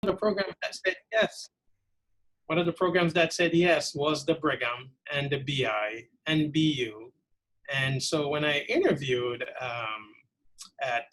the programs that said yes. One of the programs that said yes was the Brigham and the BI and BU. And so when I interviewed at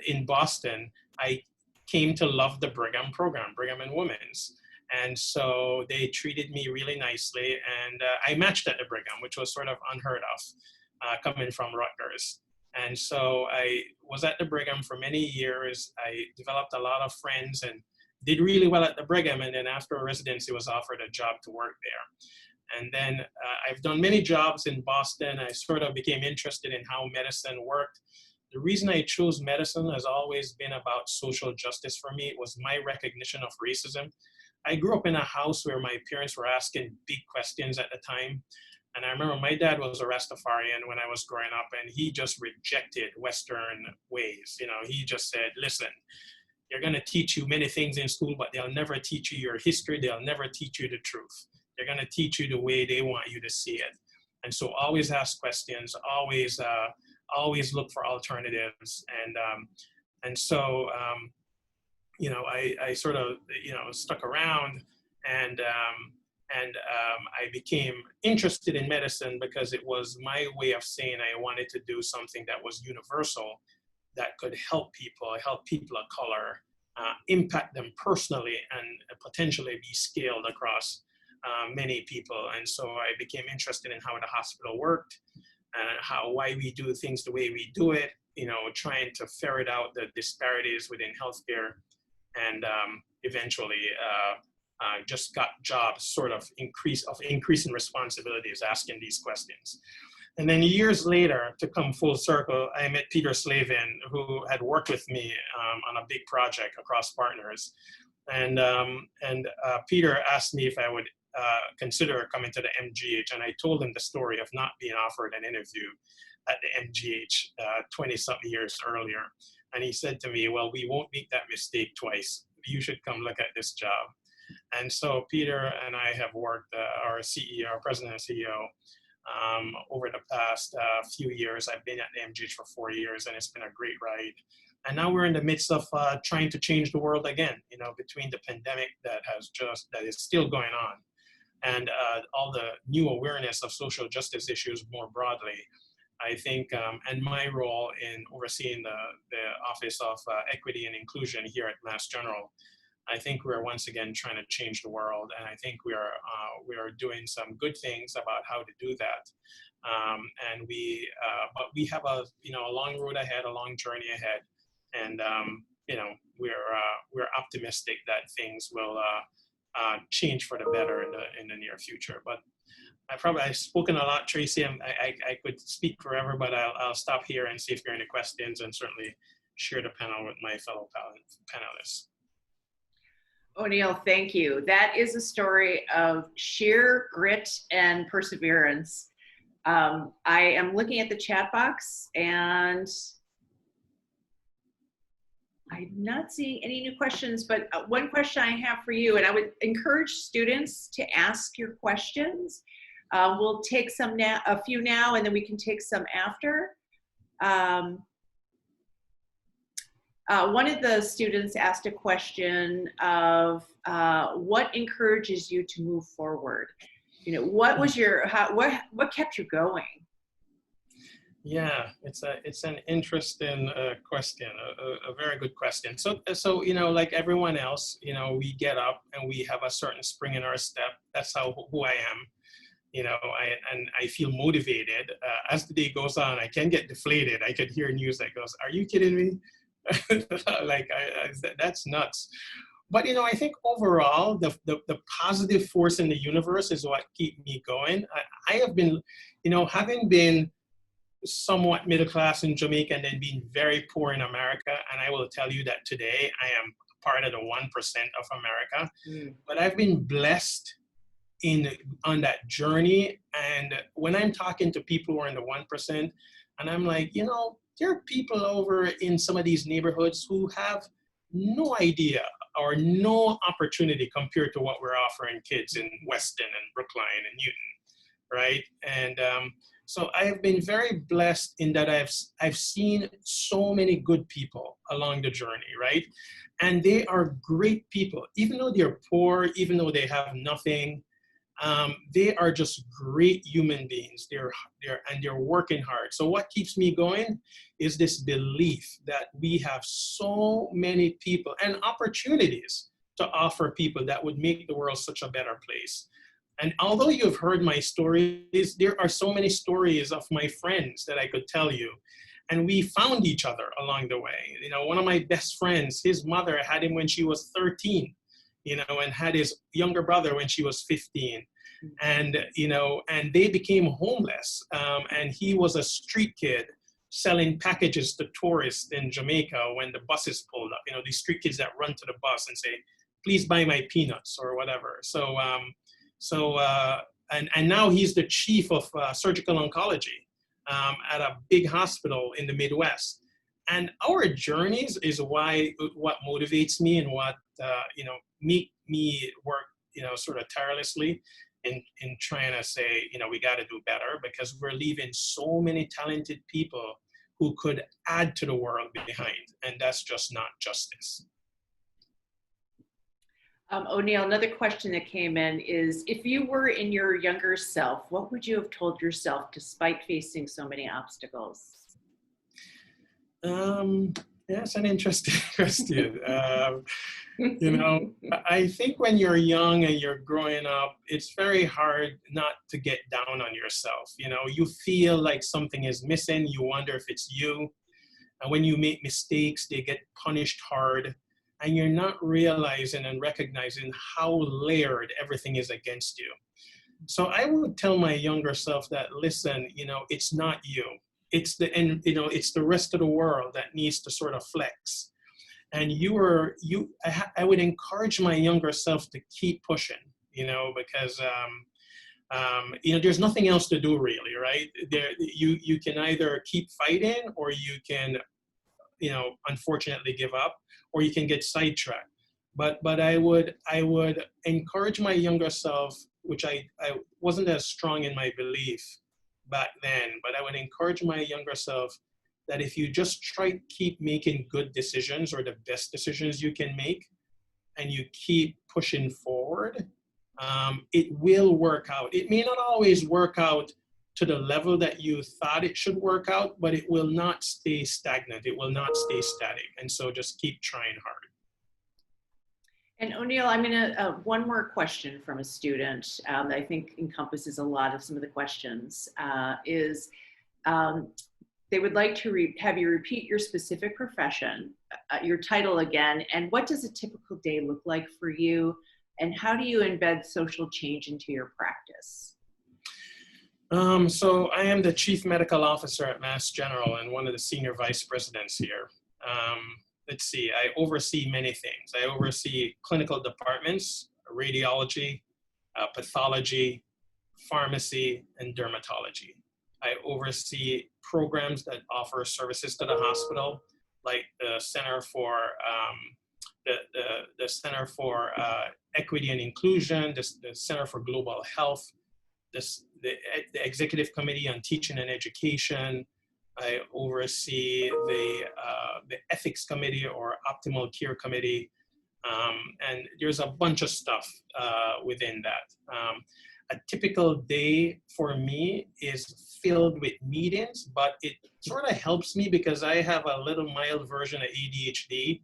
in Boston, I came to love the Brigham program, Brigham and Women's. And so they treated me really nicely, and I matched at the Brigham, which was sort of unheard of coming from Rutgers. And so I was at the Brigham for many years. I developed a lot of friends and did really well at the Brigham. And then after residency, was offered a job to work there. And then I've done many jobs in Boston. I sort of became interested in how medicine worked. The reason I chose medicine has always been about social justice for me. It was my recognition of racism. I grew up in a house where my parents were asking big questions at the time. And I remember my dad was a Rastafarian when I was growing up, and he just rejected Western ways. You know, he just said, listen, they're going to teach you many things in school, but they'll never teach you your history. They'll never teach you the truth. They're going to teach you the way they want you to see it. And so always ask questions, always look for alternatives. And so, you know, I sort of, you know, stuck around, and I became interested in medicine because it was my way of saying I wanted to do something that was universal, that could help people of color, impact them personally, and potentially be scaled across many people. And so I became interested in how the hospital worked, and why we do things the way we do it, you know, trying to ferret out the disparities within healthcare, and eventually just got jobs sort of increasing responsibilities, asking these questions. And then years later, to come full circle, I met Peter Slavin, who had worked with me on a big project across partners. And Peter asked me if I would consider coming to the MGH, and I told him the story of not being offered an interview at the MGH 20-something years earlier. And he said to me, well, we won't make that mistake twice. You should come look at this job. And so Peter and I have worked, our CEO, our president and CEO, over the past few years. I've been at the MGH for 4 years, and it's been a great ride. And now we're in the midst of trying to change the world again, you know, between the pandemic that is still going on, and all the new awareness of social justice issues more broadly. I think, and my role in overseeing the Office of Equity and Inclusion here at Mass General, I think we're once again trying to change the world, and I think we are doing some good things about how to do that. But we have a long road ahead, a long journey ahead, and you know, we're optimistic that things will change for the better in the near future. But I've spoken a lot, Tracy. I could speak forever, but I'll stop here and see if there are any questions, and certainly share the panel with my fellow panelists. O'Neill, thank you. That is a story of sheer grit and perseverance. I am looking at the chat box, and I'm not seeing any new questions, but one question I have for you, and I would encourage students to ask your questions. We'll take a few now, and then we can take some after. One of the students asked a question of what encourages you to move forward? You know, what was what kept you going? Yeah, it's an interesting question, a very good question. So you know, like everyone else, you know, we get up and we have a certain spring in our step. That's who I am. You know, I feel motivated. As the day goes on, I can get deflated. I could hear news that goes, "Are you kidding me?" Like that's nuts. But you know, I think overall the positive force in the universe is what keeps me going. I have been, you know, having been somewhat middle class in Jamaica and then being very poor in America, and I will tell you that today I am part of the 1% of America. But I've been blessed on that journey. And when I'm talking to people who are in the 1%, and I'm like, you know, there are people over in some of these neighborhoods who have no idea or no opportunity compared to what we're offering kids in Weston and Brookline and Newton, right? And So I have been very blessed in that I've seen so many good people along the journey, right? And they are great people, even though they're poor, even though they have nothing. They are just great human beings. They're working hard. So what keeps me going is this belief that we have so many people and opportunities to offer people that would make the world such a better place. And although you've heard my stories, there are so many stories of my friends that I could tell you. And we found each other along the way. You know, one of my best friends, his mother had him when she was 13, you know, and had his younger brother when she was 15. And, you know, and they became homeless. And he was a street kid selling packages to tourists in Jamaica when the buses pulled up, you know, these street kids that run to the bus and say, please buy my peanuts or whatever. And now he's the chief of surgical oncology at a big hospital in the Midwest. And our journeys is what motivates me and what you know, make me work, you know, sort of tirelessly in trying to say, you know, we got to do better, because we're leaving so many talented people who could add to the world behind, and that's just not justice. O'Neill, another question that came in is, if you were in your younger self, what would you have told yourself despite facing so many obstacles? That's an interesting question. You know, I think when you're young and you're growing up, it's very hard not to get down on yourself. You know, you feel like something is missing. You wonder if it's you. And when you make mistakes, they get punished hard. And you're not realizing and recognizing how layered everything is against you. So I would tell my younger self that, listen, you know, it's not you. It's the rest of the world that needs to sort of flex. And I would encourage my younger self to keep pushing, you know, because you know, there's nothing else to do really, right? You can either keep fighting, or you can, you know, unfortunately give up, or you can get sidetracked. But I would encourage my younger self, which I wasn't as strong in my belief back then, but I would encourage my younger self that if you just try to keep making good decisions, or the best decisions you can make, and you keep pushing forward, it will work out. It may not always work out to the level that you thought it should work out, but it will not stay stagnant. It will not stay static. And so just keep trying hard. And O'Neill, I'm gonna, one more question from a student that I think encompasses a lot of some of the questions, they would like to have you repeat your specific profession, your title again, and what does a typical day look like for you, and how do you embed social change into your practice? So I am the Chief Medical Officer at Mass General and one of the senior vice presidents here. Let's see, I oversee many things. I oversee clinical departments, radiology, pathology, pharmacy, and dermatology. I oversee programs that offer services to the hospital, like the Center for the Center for Equity and Inclusion, the Center for Global Health, the Executive Committee on Teaching and Education. I oversee the Ethics Committee or Optimal Care Committee, and there's a bunch of stuff within that. A typical day for me is filled with meetings, but it sort of helps me because I have a little mild version of ADHD.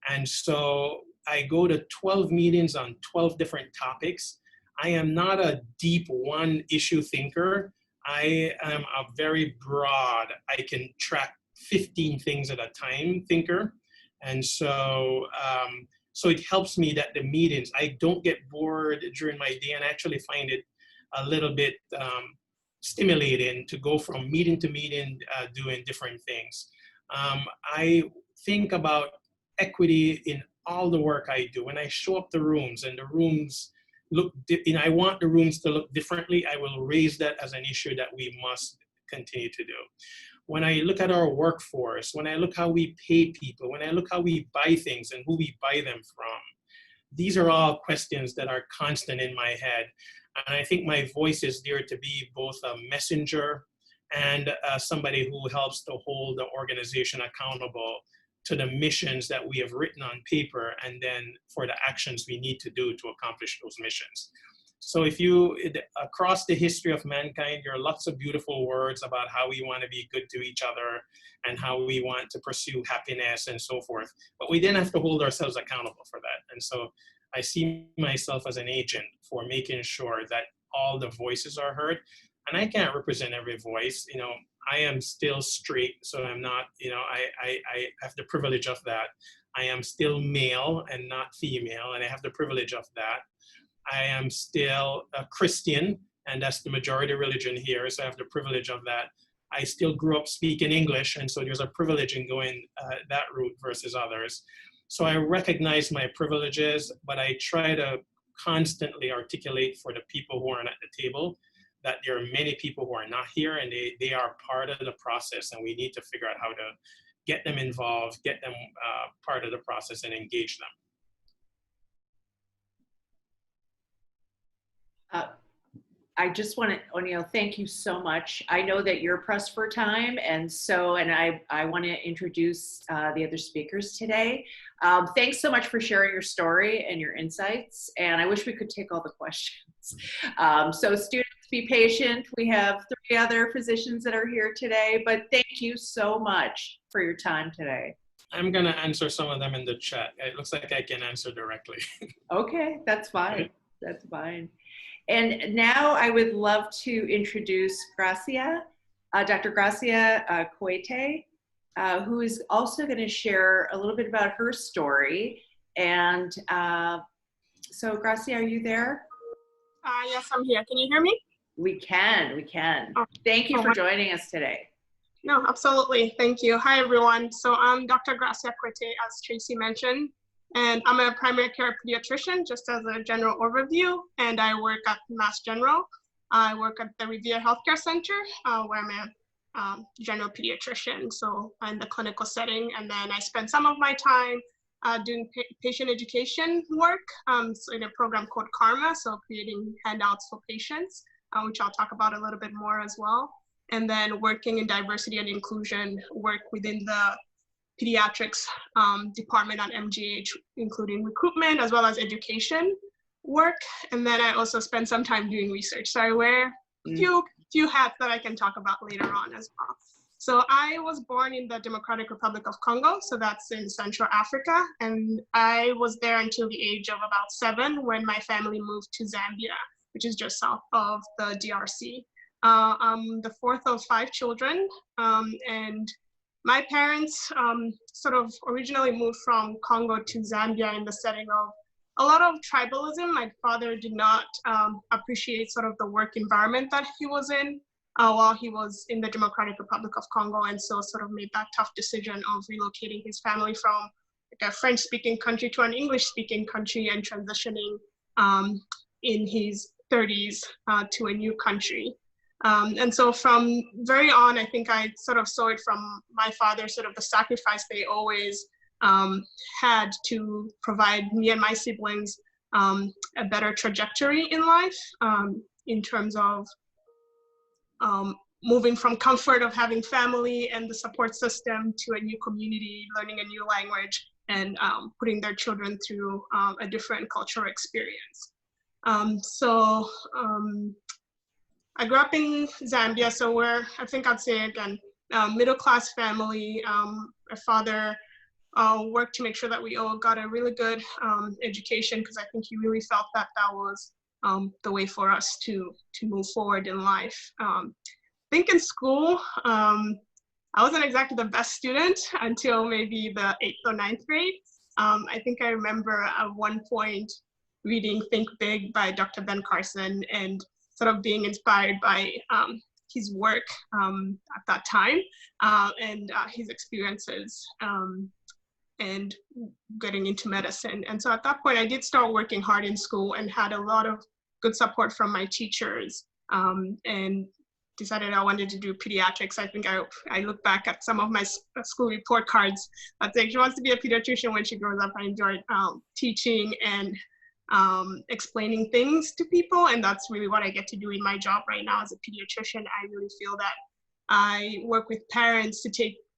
And so I go to 12 meetings on 12 different topics. I am not a deep one issue thinker. I am a very broad, I can track 15 things at a time thinker. And so, so it helps me that the meetings, I don't get bored during my day, and I actually find it a little bit stimulating to go from meeting to meeting doing different things. I think about equity in all the work I do. When I show up the rooms and the rooms look, I want the rooms to look differently, I will raise that as an issue that we must continue to do. When I look at our workforce, when I look how we pay people, when I look how we buy things and who we buy them from, these are all questions that are constant in my head. And I think my voice is there to be both a messenger and somebody who helps to hold the organization accountable to the missions that we have written on paper, and then for the actions we need to do to accomplish those missions. So if you, across the history of mankind, there are lots of beautiful words about how we want to be good to each other and how we want to pursue happiness and so forth. But we then have to hold ourselves accountable for that. And so I see myself as an agent for making sure that all the voices are heard. And I can't represent every voice. You know, I am still straight, so I'm not, you know, I have the privilege of that. I am still male and not female, and I have the privilege of that. I am still a Christian, and that's the majority religion here, so I have the privilege of that. I still grew up speaking English, and so there's a privilege in going that route versus others. So I recognize my privileges, but I try to constantly articulate for the people who aren't at the table that there are many people who are not here, and they are part of the process, and we need to figure out how to get them involved, get them part of the process, and engage them. I just want to, O'Neill, thank you so much. I know that you're pressed for time, and I want to introduce the other speakers today. Thanks so much for sharing your story and your insights, and I wish we could take all the questions. So students, be patient. We have 3 other physicians that are here today, but thank you so much for your time today. I'm going to answer some of them in the chat. It looks like I can answer directly. Okay, that's fine. That's fine. And now I would love to introduce Gracia, Dr. Gracia Coite, who is also going to share a little bit about her story. And so Gracia, are you there? Yes, I'm here. Can you hear me? We can. Oh, thank you for joining us today. No, absolutely. Thank you. Hi, everyone. So I'm Dr. Gracia Coite, as Tracy mentioned, and I'm a primary care pediatrician, just as a general overview, and I work at Mass General. I work at the Revere Healthcare Center, where I'm a general pediatrician, so in the clinical setting, and then I spend some of my time doing patient education work, so in a program called Karma, so creating handouts for patients, which I'll talk about a little bit more as well. And then working in diversity and inclusion work within the pediatrics department at MGH, including recruitment as well as education work. And then I also spend some time doing research. So I wear a few hats that I can talk about later on as well. So I was born in the Democratic Republic of Congo, so that's in Central Africa. And I was there until the age of about 7 when my family moved to Zambia, which is just south of the DRC. I'm the 4th of 5 children, and my parents sort of originally moved from Congo to Zambia in the setting of a lot of tribalism. My father did not appreciate sort of the work environment that he was in while he was in the Democratic Republic of Congo, and so sort of made that tough decision of relocating his family from like a French-speaking country to an English-speaking country and transitioning in his 30s to a new country. And so from very on, I think I sort of saw it from my father, sort of the sacrifice they always had to provide me and my siblings a better trajectory in life in terms of moving from comfort of having family and the support system to a new community, learning a new language, and putting their children through a different cultural experience. I grew up in Zambia, so we're, I think I'd say again, middle-class family. My father worked to make sure that we all got a really good education, because I think he really felt that that was the way for us to move forward in life. I think in school, I wasn't exactly the best student until maybe the 8th or 9th grade. I think I remember at one point reading Think Big by Dr. Ben Carson and sort of being inspired by his work at that time and his experiences and getting into medicine. And so at that point, I did start working hard in school and had a lot of good support from my teachers and decided I wanted to do pediatrics. I think I look back at some of my school report cards. I'd say she wants to be a pediatrician when she grows up. I enjoyed teaching and explaining things to people, and that's really what I get to do in my job right now as a pediatrician. I really feel that I work with parents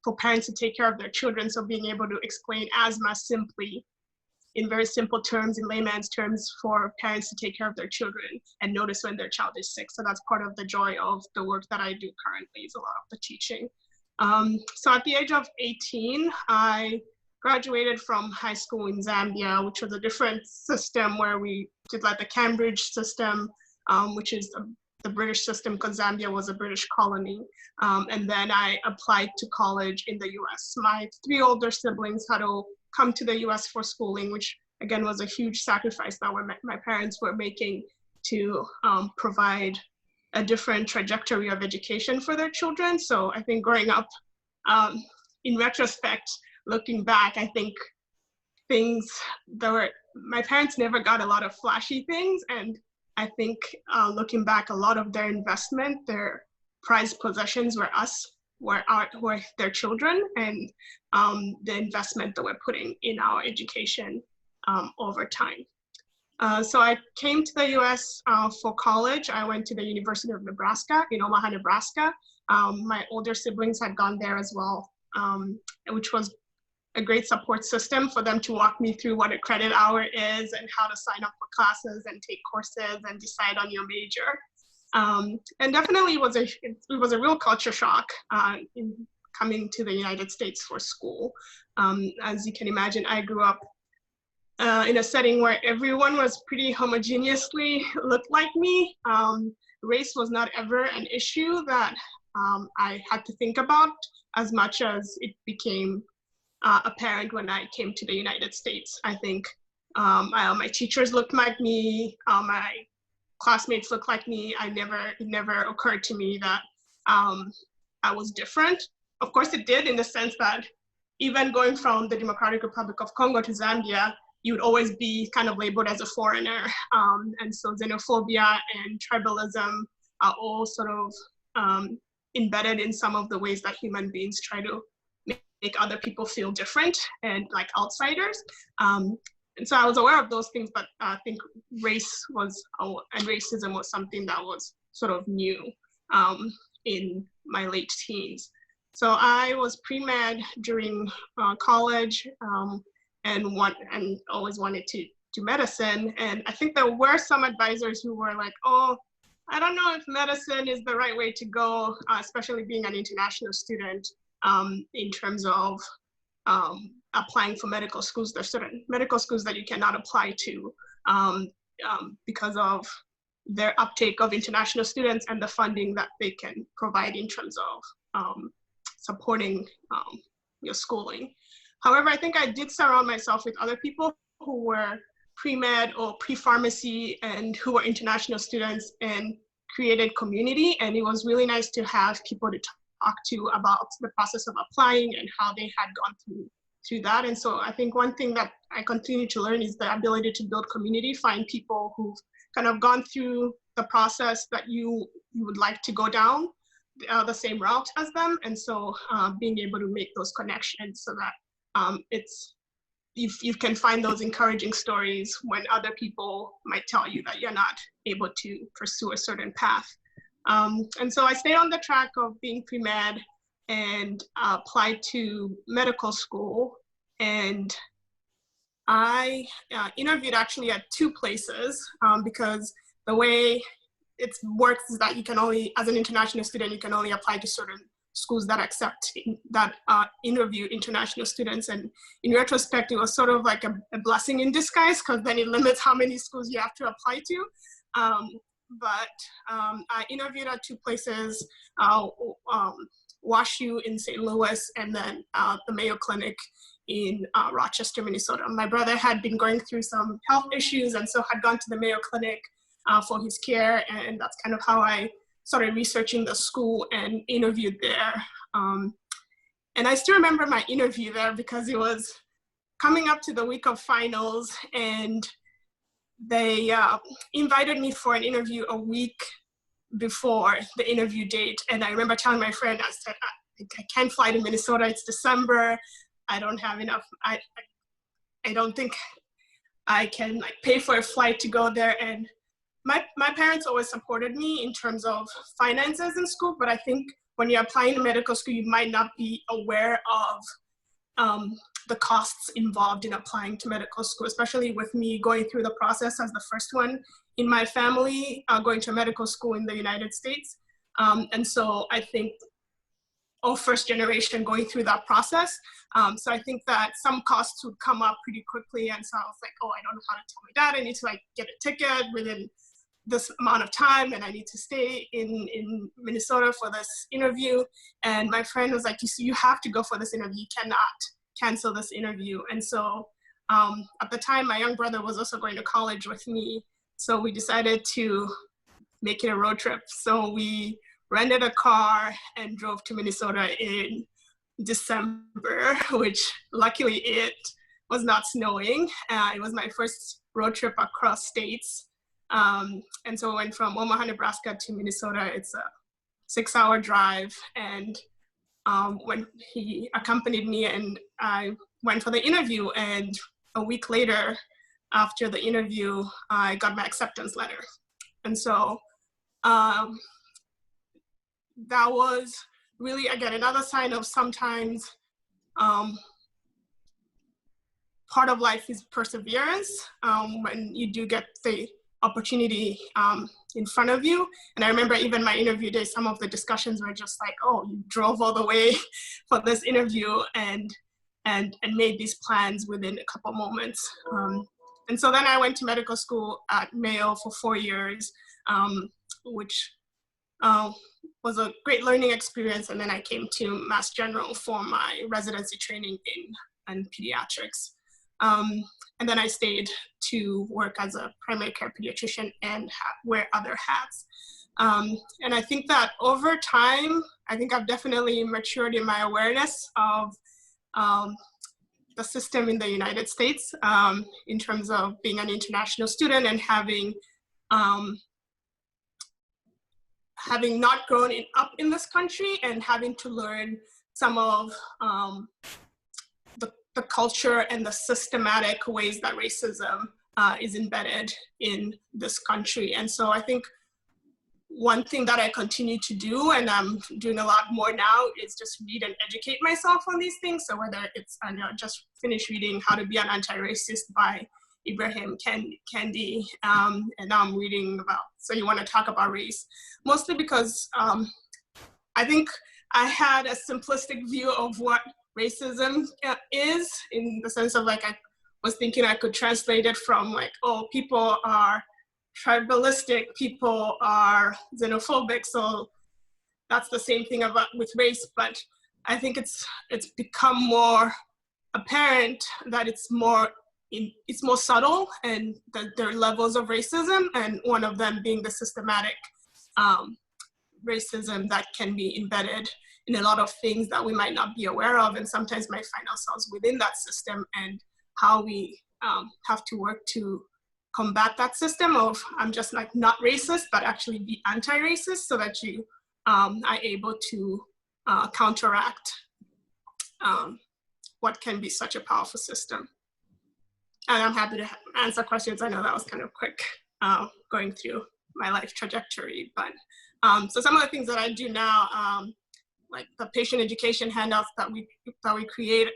for parents to take care of their children. So being able to explain asthma simply in very simple terms, in layman's terms, for parents to take care of their children and notice when their child is sick. So that's part of the joy of the work that I do currently, is a lot of the teaching. So at the age of 18, I graduated from high school in Zambia, which was a different system where we did like the Cambridge system, which is the British system, because Zambia was a British colony. And then I applied to college in the US. My 3 older siblings had to come to the US for schooling, which again was a huge sacrifice that my parents were making to provide a different trajectory of education for their children. So I think growing up, in retrospect, looking back, I think my parents never got a lot of flashy things. And I think looking back, a lot of their investment, their prized possessions were their children, and the investment that we're putting in our education over time. So I came to the US for college. I went to the University of Nebraska in Omaha, Nebraska. My older siblings had gone there as well, which was a great support system for them to walk me through what a credit hour is and how to sign up for classes and take courses and decide on your major. And definitely it was a real culture shock in coming to the United States for school. As you can imagine, I grew up in a setting where everyone was pretty homogeneously looked like me. Race was not ever an issue that I had to think about as much as it became apparent when I came to the United States. I think my teachers looked like me, my classmates looked like me. It never occurred to me that I was different. Of course it did, in the sense that even going from the Democratic Republic of Congo to Zambia, you would always be kind of labeled as a foreigner. And so xenophobia and tribalism are all sort of embedded in some of the ways that human beings try to make other people feel different and like outsiders. And so I was aware of those things, but I think and racism was something that was sort of new in my late teens. So I was pre-med during college and always wanted to do medicine. And I think there were some advisors who were like, oh, I don't know if medicine is the right way to go, especially being an international student, in terms of applying for medical schools. There's certain medical schools that you cannot apply to because of their uptake of international students and the funding that they can provide in terms of supporting your schooling. However, I think I did surround myself with other people who were pre-med or pre-pharmacy and who were international students, and created community. And it was really nice to have people to talk to about the process of applying and how they had gone through that. And so I think one thing that I continue to learn is the ability to build community, find people who've kind of gone through the process that you would like to go down the same route as them. And so being able to make those connections so that you can find those encouraging stories when other people might tell you that you're not able to pursue a certain path. And so I stayed on the track of being pre-med and applied to medical school. And I interviewed actually at 2 places because the way it works is that you can only, as an international student, you can only apply to certain schools that interview international students. And in retrospect, it was sort of like a blessing in disguise, because then it limits how many schools you have to apply to. But I interviewed at 2 places, WashU in St. Louis, and then the Mayo Clinic in Rochester, Minnesota. My brother had been going through some health issues, and so had gone to the Mayo Clinic for his care, and that's kind of how I started researching the school and interviewed there. And I still remember my interview there because it was coming up to the week of finals, and they invited me for an interview a week before the interview date. And I remember telling my friend, I said, I can't fly to Minnesota, it's December, I don't have enough, I don't think I can pay for a flight to go there. And my parents always supported me in terms of finances in school, but I think when you're applying to medical school, you might not be aware of the costs involved in applying to medical school, especially with me going through the process as the first one in my family going to medical school in the United States. And so I think, first generation going through that process. So I think that some costs would come up pretty quickly. And so I was like, oh, I don't know how to tell my dad. I need to like get a ticket within this amount of time, and I need to stay in Minnesota for this interview. And my friend was like, you have to go for this interview. You cannot cancel this interview. And so at the time, my young brother was also going to college with me. So we decided to make it a road trip. So we rented a car and drove to Minnesota in December, which luckily it was not snowing. It was my first road trip across states. And so we went from Omaha, Nebraska to Minnesota. It's a 6-hour drive. And when he accompanied me and I went for the interview, and a week later, after the interview, I got my acceptance letter. And so that was really, again, another sign of sometimes part of life is perseverance when you do get the opportunity in front of you. And I remember even my interview day, some of the discussions were just like, oh, you drove all the way for this interview and made these plans within a couple moments. And so then I went to medical school at Mayo for 4 years, which was a great learning experience. And then I came to Mass General for my residency training in pediatrics. And then I stayed to work as a primary care pediatrician and wear other hats. And I think that over time, I think I've definitely matured in my awareness of the system in the United States in terms of being an international student and having not grown up in this country and having to learn some of the culture and the systematic ways that racism is embedded in this country. And so I think one thing that I continue to do, and I'm doing a lot more now, is just read and educate myself on these things. So whether it's, I just finished reading How to Be an Anti-Racist by Ibrahim Kendi, and now I'm reading about So You Want to Talk About Race, mostly because I think I had a simplistic view of what racism is, in the sense of like, I was thinking I could translate it from like, oh, people are tribalistic, people are xenophobic, so that's the same thing with race. But I think it's become more apparent that it's more subtle, and that there are levels of racism, and one of them being the systematic racism that can be embedded in a lot of things that we might not be aware of, and sometimes might find ourselves within that system, and how we have to work to combat that system of, I'm just like not racist, but actually be anti-racist, so that you are able to counteract what can be such a powerful system. And I'm happy to answer questions. I know that was kind of quick going through my life trajectory, but so some of the things that I do now, like the patient education handouts that we create,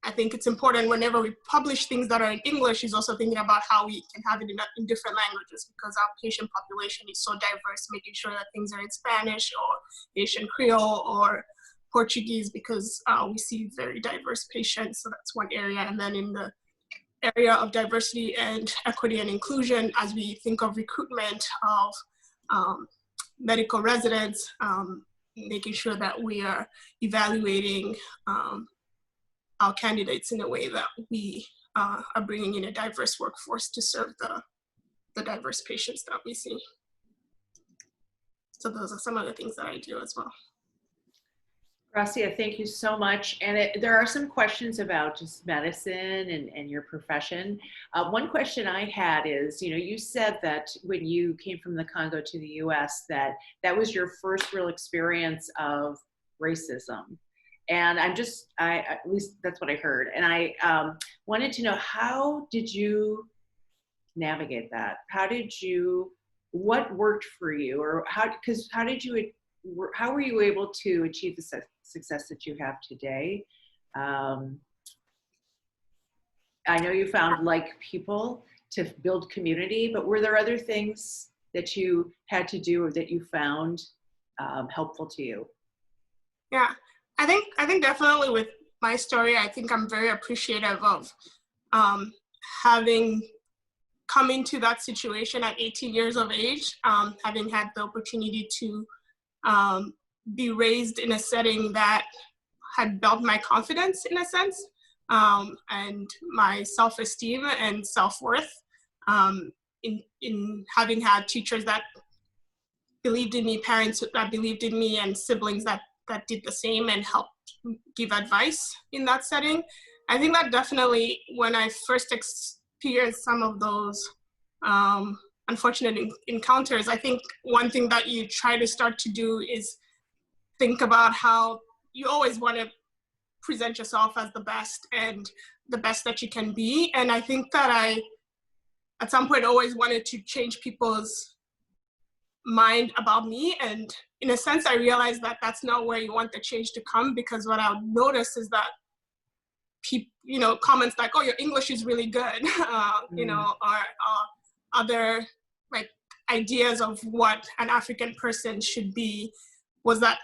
I think it's important whenever we publish things that are in English, is also thinking about how we can have it in different languages, because our patient population is so diverse, making sure that things are in Spanish or Haitian Creole or Portuguese, because we see very diverse patients. So that's one area. And then in the area of diversity and equity and inclusion, as we think of recruitment of medical residents, making sure that we are evaluating our candidates in a way that we are bringing in a diverse workforce to serve the diverse patients that we see. So those are some of the things that I do as well. Gracia, thank you so much. And there are some questions about just medicine and your profession. One question I had is, you said that when you came from the Congo to the US, that was your first real experience of racism. And at least that's what I heard. And I wanted to know, how did you navigate that? What worked for you? Or how did you how were you able to achieve the success that you have today? I know you found like people to build community, but were there other things that you had to do or that you found helpful to you? Yeah, I think definitely with my story, I think I'm very appreciative of having come into that situation at 18 years of age, having had the opportunity to be raised in a setting that had built my confidence in a sense, and my self-esteem and self-worth, in having had teachers that believed in me, parents that believed in me, and siblings that did the same and helped give advice in that setting. I think that definitely, when I first experienced some of those unfortunate encounters, I think one thing that you try to start to do is think about how you always want to present yourself as the best and the best that you can be. And I think that I, at some point, always wanted to change people's mind about me. And in a sense, I realized that that's not where you want the change to come, because what I would notice is that people, comments like, "Oh, your English is really good," or other like ideas of what an African person should be, was that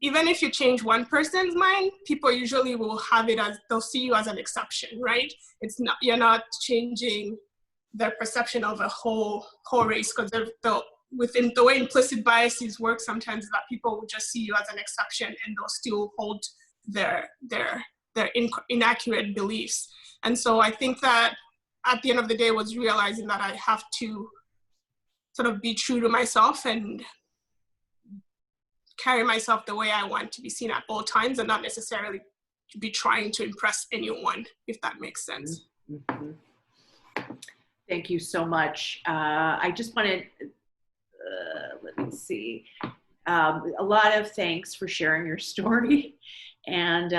even if you change one person's mind, people usually will have it as, they'll see you as an exception, right? It's not, you're not changing their perception of a whole race, because within the way implicit biases work sometimes, is that people will just see you as an exception and they'll still hold their inaccurate beliefs. And so I think that at the end of the day was realizing that I have to sort of be true to myself and carry myself the way I want to be seen at all times, and not necessarily be trying to impress anyone, if that makes sense. Mm-hmm. Thank you so much. I just wanted, let me see, a lot of thanks for sharing your story. And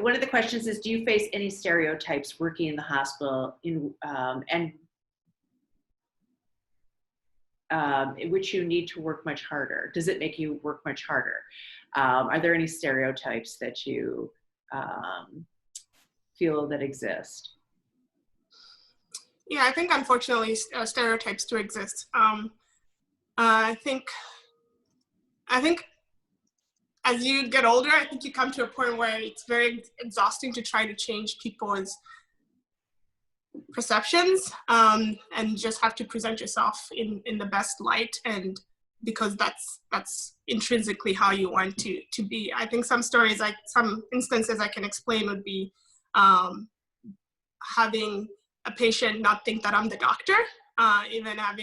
one of the questions is, do you face any stereotypes working in the hospital in which you need to work much harder? Does it make you work much harder? Are there any stereotypes that you feel that exist? Yeah, I think unfortunately stereotypes do exist. I think as you get older, I think you come to a point where it's very exhausting to try to change people's perceptions, and just have to present yourself in the best light, and because that's intrinsically how you want to be. I think some stories, like some instances I can explain, would be having a patient not think that I'm the doctor, even I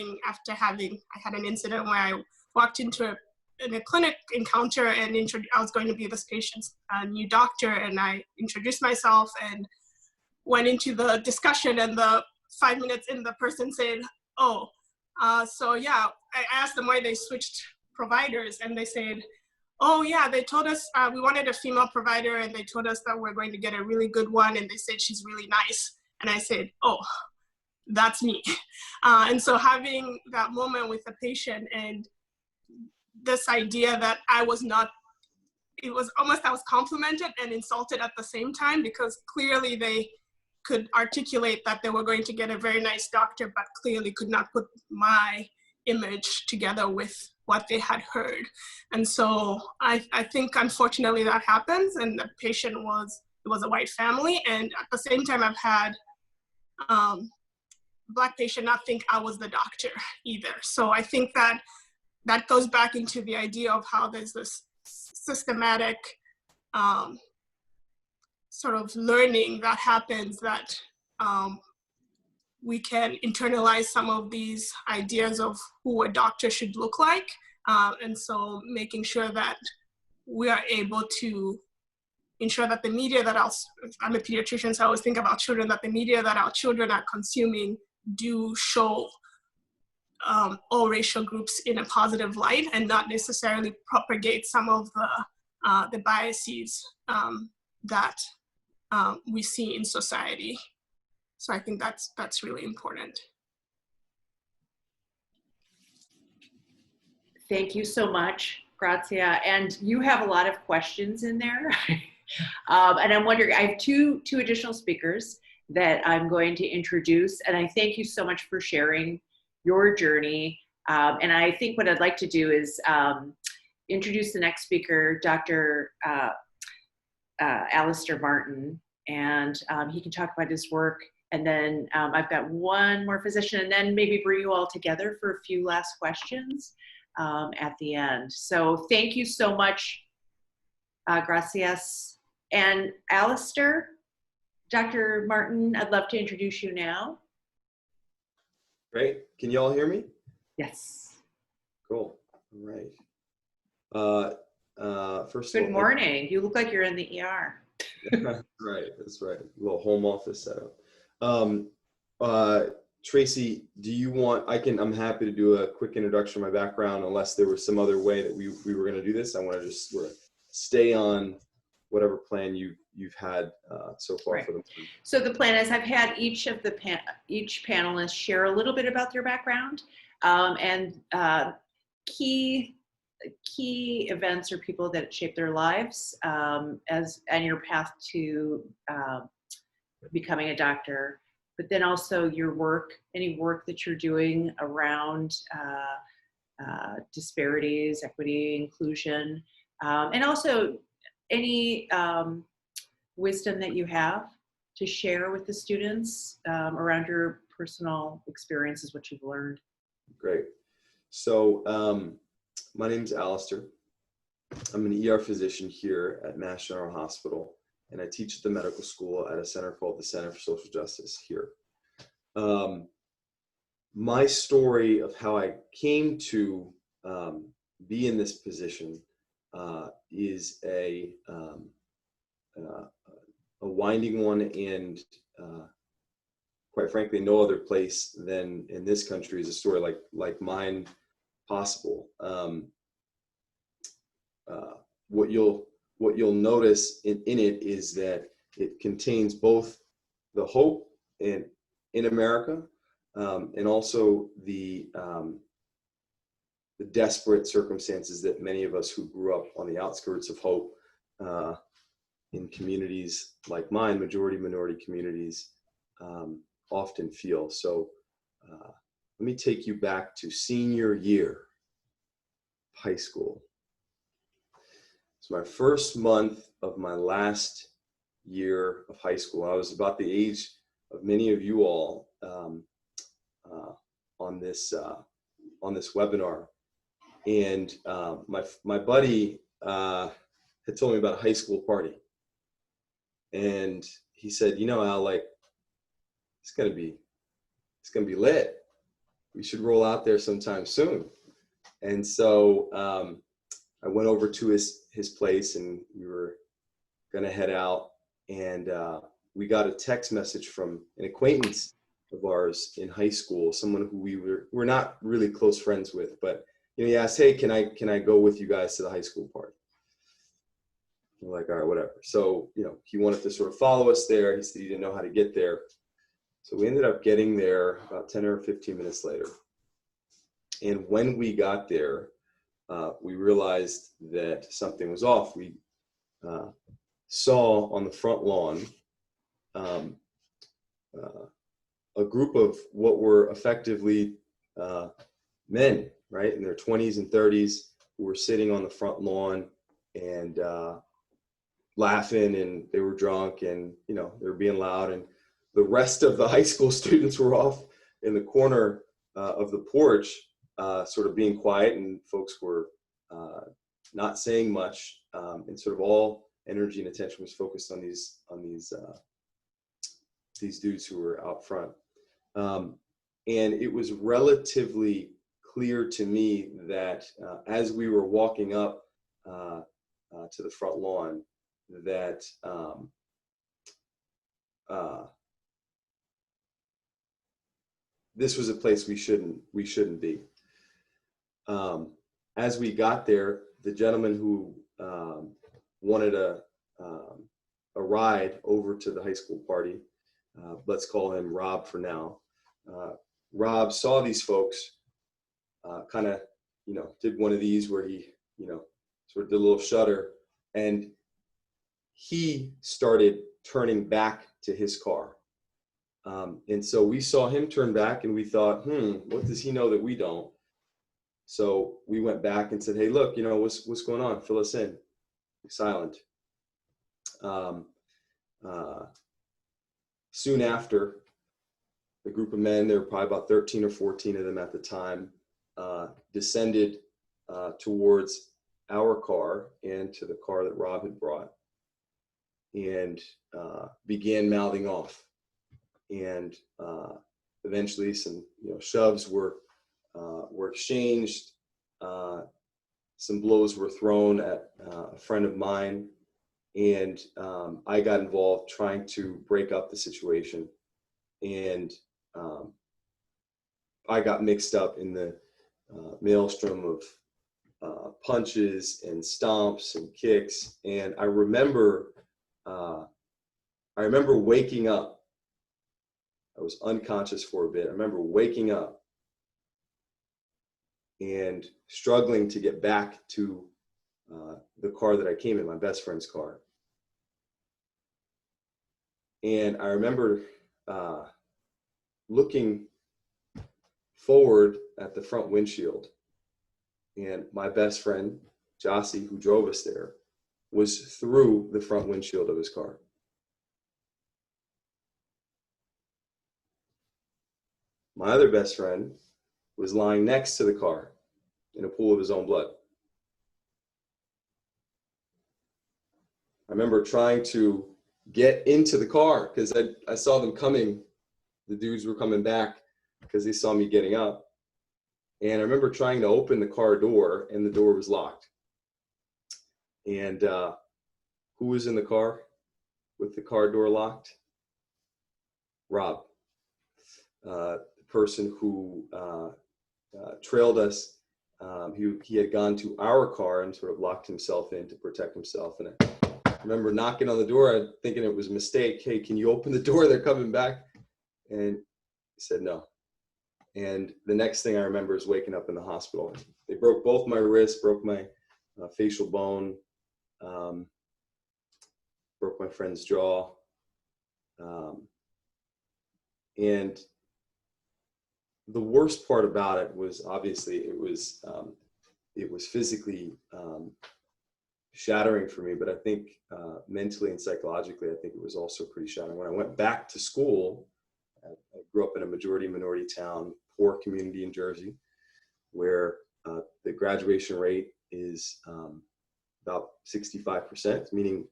had an incident where I walked into a clinic encounter and I was going to be this patient's new doctor, and I introduced myself and went into the discussion, and the 5 minutes in, the person said, "Oh, so yeah," I asked them why they switched providers, and they said, "Oh yeah, they told us we wanted a female provider, and they told us that we're going to get a really good one, and they said she's really nice." And I said, "Oh, that's me." And so having that moment with the patient, and this idea that it was almost, I was complimented and insulted at the same time, because clearly they could articulate that they were going to get a very nice doctor, but clearly could not put my image together with what they had heard. And so I think unfortunately that happens, and the patient was a white family, and at the same time I've had Black patient not think I was the doctor either. So I think that goes back into the idea of how there's this systematic sort of learning that happens, that we can internalize some of these ideas of who a doctor should look like. And so making sure that we are able to ensure that the media that I'm a pediatrician, so I always think about children, that the media that our children are consuming do show all racial groups in a positive light, and not necessarily propagate some of the biases that we see in society. So I think that's really important. Thank you so much, Grazia. And you have a lot of questions in there. And I'm wondering, I have two additional speakers that I'm going to introduce. And I thank you so much for sharing your journey. And I think what I'd like to do is introduce the next speaker, Dr. Alistair Martin. And he can talk about his work. And then I've got one more physician, and then maybe bring you all together for a few last questions at the end. So thank you so much, gracias. And Alistair, Dr. Martin, I'd love to introduce you now. Great. Can you all hear me? Yes. Cool. All right. First of all, good morning. You look like you're in the ER. Right. That's right. A little home office setup. Tracy, do you want, I'm happy to do a quick introduction of my background, unless there was some other way that we were going to do this. I want to just sort of stay on whatever plan you've had so far. Right. For them. So the plan is I've had each panelist share a little bit about their background and key events or people that shape their lives and your path to becoming a doctor. But then also your work, any work that you're doing around disparities, equity, inclusion, and also any wisdom that you have to share with the students around your personal experiences, what you've learned. Great. So my name's Alistair. I'm an ER physician here at Mass General Hospital, and I teach at the medical school at a center called the Center for Social Justice here. My story of how I came to be in this position is a winding one, and quite frankly, no other place than in this country is a story like mine possible. What you'll notice in it is that it contains both the hope in America and also the desperate circumstances that many of us who grew up on the outskirts of hope in communities like mine, majority minority communities, often feel. So let me take you back to senior year of high school. It's my first month of my last year of high school. I was about the age of many of you all on this webinar, and my buddy had told me about a high school party, and he said, "You know, Al, like it's gonna be lit. We should roll out there sometime soon." And so I went over to his place, and we were gonna head out, and we got a text message from an acquaintance of ours in high school, someone who we're not really close friends with, but he asked, "Hey, can I go with you guys to the high school party?" We're like, "All right, whatever." So he wanted to sort of follow us there. He said he didn't know how to get there, so we ended up getting there about 10 or 15 minutes later. And when we got there, we realized that something was off. We saw on the front lawn a group of what were effectively men, right, in their 20s and 30s, who were sitting on the front lawn and laughing, and they were drunk, and they were being loud, and the rest of the high school students were off in the corner of the porch, sort of being quiet, and folks were not saying much, and sort of all energy and attention was focused on these dudes who were out front. And it was relatively clear to me that as we were walking up to the front lawn, that this was a place we shouldn't be. As we got there, the gentleman who wanted a ride over to the high school party, let's call him Rob for now. Rob saw these folks kind of did one of these where he, sort of did a little shudder, and he started turning back to his car. And so we saw him turn back, and we thought, what does he know that we don't? So we went back and said, hey, look, what's going on? Fill us in. Be silent. Soon after, the group of men, there were probably about 13 or 14 of them at the time, descended towards our car and to the car that Rob had brought, and began mouthing off. And eventually some shoves were exchanged. Some blows were thrown at a friend of mine, and I got involved trying to break up the situation. And I got mixed up in the maelstrom of punches and stomps and kicks. And I remember waking up. I was unconscious for a bit. I remember waking up and struggling to get back to the car that I came in, my best friend's car. And I remember looking forward at the front windshield, and my best friend, Jossie, who drove us there, was through the front windshield of his car. My other best friend was lying next to the car in a pool of his own blood. I remember trying to get into the car because I saw them coming. The dudes were coming back because they saw me getting up. And I remember trying to open the car door, and the door was locked. And who was in the car with the car door locked? Rob, the person who trailed us. He had gone to our car and sort of locked himself in to protect himself. And I remember knocking on the door, thinking it was a mistake. Hey, can you open the door? They're coming back. And he said no. And the next thing I remember is waking up in the hospital. They broke both my wrists, broke my facial bone, broke my friend's jaw. And the worst part about it was obviously it was physically shattering for me, but I think mentally and psychologically, I think it was also pretty shattering. When I went back to school, I grew up in a majority minority town, poor community in Jersey, where the graduation rate is about 65%, meaning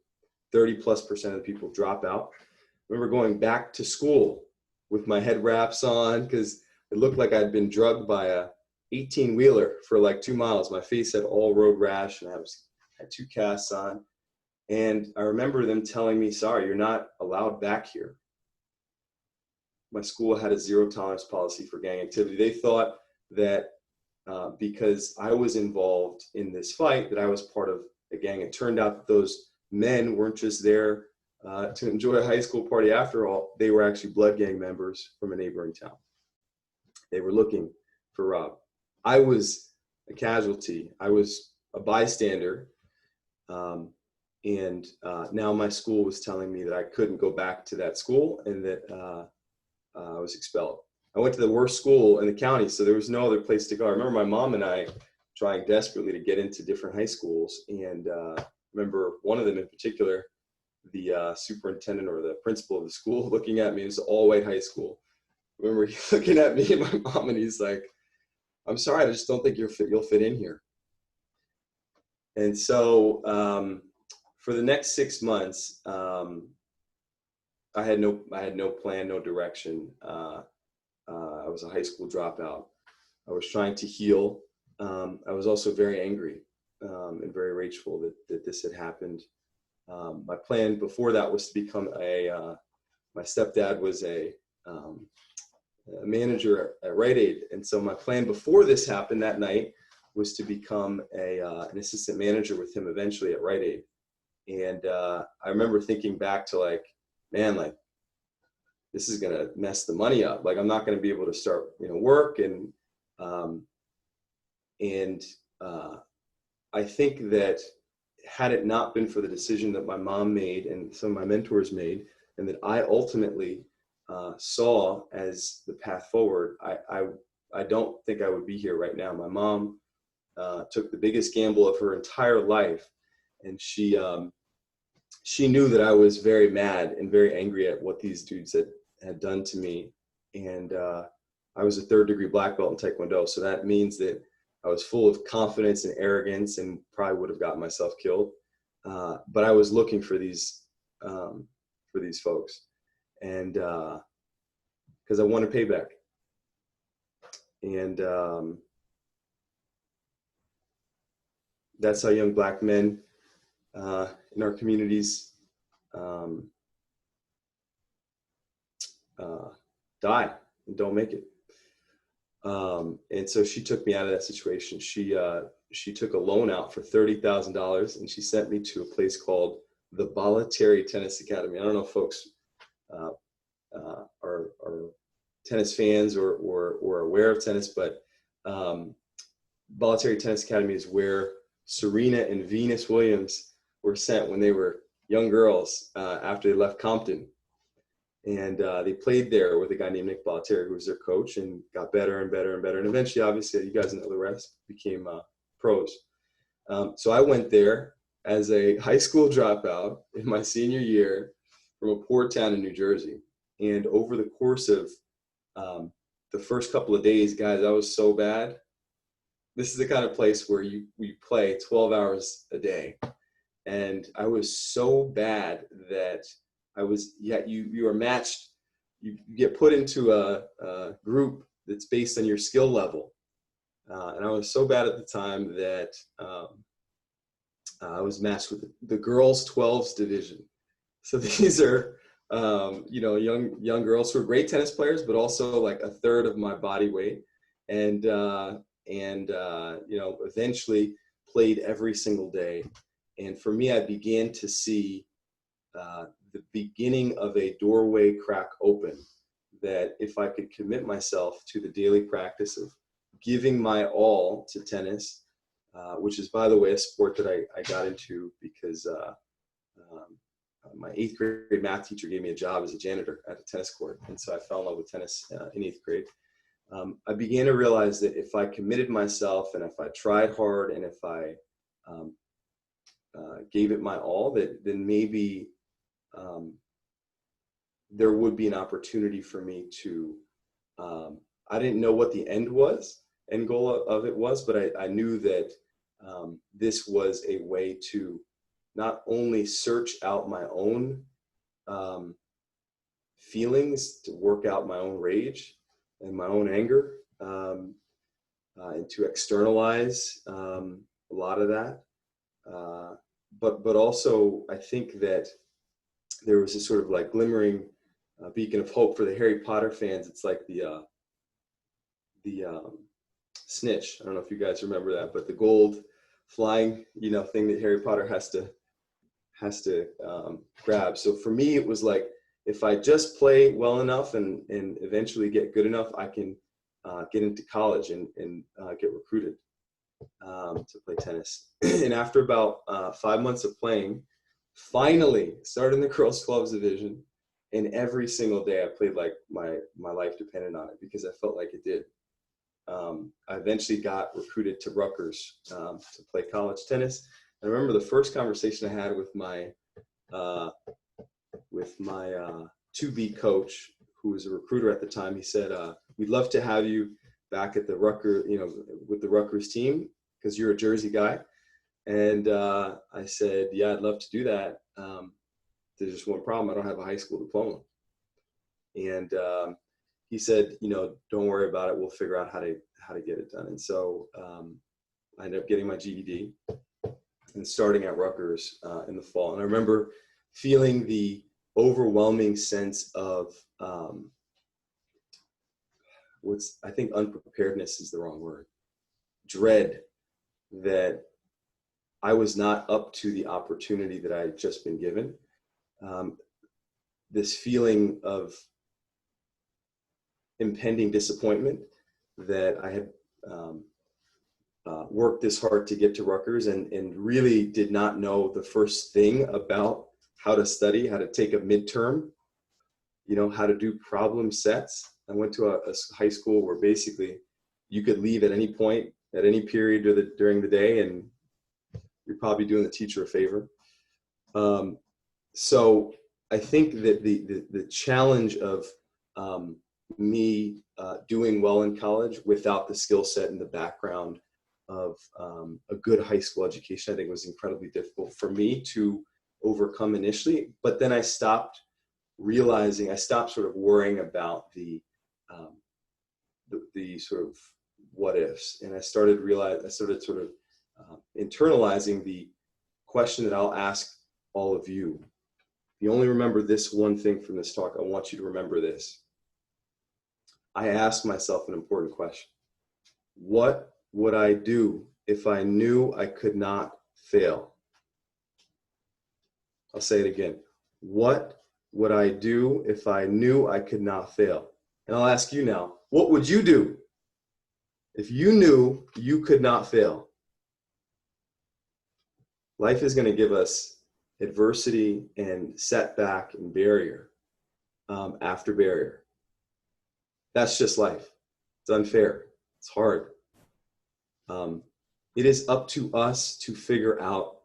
30+% of the people drop out. I remember going back to school with my head wraps on because it looked like I'd been drugged by a 18-wheeler for like 2 miles. My face had all road rash, and I had 2 casts on. And I remember them telling me, sorry, you're not allowed back here. My school had a zero tolerance policy for gang activity. They thought that because I was involved in this fight, that I was part of a gang. It turned out that those men weren't just there to enjoy a high school party. After all, they were actually blood gang members from a neighboring town. They were looking for Rob. I was a casualty. I was a bystander. And now my school was telling me that I couldn't go back to that school and that I was expelled. I went to the worst school in the county, so there was no other place to go. I remember my mom and I trying desperately to get into different high schools. And remember one of them in particular, the superintendent or the principal of the school looking at me. It was an all-white high school. I remember he looking at me and my mom, and he's like, I'm sorry, I just don't think you'll fit in here. And so for the next 6 months, I had no plan, no direction. I was a high school dropout. I was trying to heal. I was also very angry and very rageful that this had happened. My plan before that was to become my stepdad was a manager at Rite Aid. And so my plan before this happened that night was to become an assistant manager with him eventually at Rite Aid. And I remember thinking back to like, man, like this is gonna mess the money up. Like I'm not gonna be able to start, work. And And I think that had it not been for the decision that my mom made and some of my mentors made, and that I ultimately saw as the path forward, I don't think I would be here right now. My mom took the biggest gamble of her entire life, and she knew that I was very mad and very angry at what these dudes had done to me. And I was a 3rd-degree black belt in Taekwondo, so that means that I was full of confidence and arrogance and probably would have gotten myself killed. But I was looking for these folks, and because I wanted payback. And that's how young black men in our communities die and don't make it. And so she took me out of that situation. She took a loan out for $30,000, and she sent me to a place called the Bollettieri Tennis Academy. I don't know if folks are tennis fans or aware of tennis, but Bollettieri Tennis Academy is where Serena and Venus Williams were sent when they were young girls after they left Compton. And they played there with a guy named Nick Bollettieri, who was their coach, and got better and better and better. And eventually, obviously, you guys know the rest, became pros. So I went there as a high school dropout in my senior year from a poor town in New Jersey. And over the course of the first couple of days, guys, I was so bad. This is the kind of place where you play 12 hours a day. And I was so bad that you are matched. You get put into a group that's based on your skill level. And I was so bad at the time that I was matched with the girls 12s division. So these are, young girls who are great tennis players, but also like a third of my body weight. And eventually played every single day. And for me, I began to see the beginning of a doorway crack open, that if I could commit myself to the daily practice of giving my all to tennis, which is, by the way, a sport that I got into because my 8th grade math teacher gave me a job as a janitor at a tennis court. And so I fell in love with tennis in 8th grade. I began to realize that if I committed myself and if I tried hard and if I gave it my all, then maybe there would be an opportunity for me to, I didn't know what the end goal of it was, but I knew that this was a way to not only search out my own feelings, to work out my own rage and my own anger, and to externalize a lot of that. But also, I think that there was this sort of like glimmering beacon of hope for the Harry Potter fans. It's like the snitch. I don't know if you guys remember that, but the gold flying, thing that Harry Potter has to grab. So for me, it was like, if I just play well enough and eventually get good enough, I can get into college and get recruited to play tennis. And after about 5 months of playing, finally started in the girls 12s division, and every single day I played like my life depended on it, because I felt like it did. I eventually got recruited to Rutgers to play college tennis. I remember the first conversation I had with my 2B coach, who was a recruiter at the time. He said, "We'd love to have you back at the Rutgers, with the Rutgers team, because you're a Jersey guy." And I said, "Yeah, I'd love to do that. There's just one problem. I don't have a high school diploma." And he said, "Don't worry about it. We'll figure out how to get it done." And so I ended up getting my GED and starting at Rutgers in the fall. And I remember feeling the overwhelming sense of I think unpreparedness is the wrong word. Dread that I was not up to the opportunity that I had just been given. This feeling of impending disappointment that I had worked this hard to get to Rutgers and really did not know the first thing about how to study, how to take a midterm, how to do problem sets. I went to a high school where basically you could leave at any point, at any period during the day, and you're probably doing the teacher a favor. So I think that the challenge of me doing well in college without the skill set and the background of a good high school education, I think was incredibly difficult for me to overcome initially. But then I stopped sort of worrying about the sort of what ifs, and I started sort of internalizing the question that I'll ask all of you. If you only remember this one thing from this talk, I want you to remember this. I asked myself an important question. What would I do if I knew I could not fail? I'll say it again. What would I do if I knew I could not fail? And I'll ask you now, what would you do if you knew you could not fail? Life is going to give us adversity and setback and barrier after barrier. That's just life. It's unfair. It's hard. It is up to us to figure out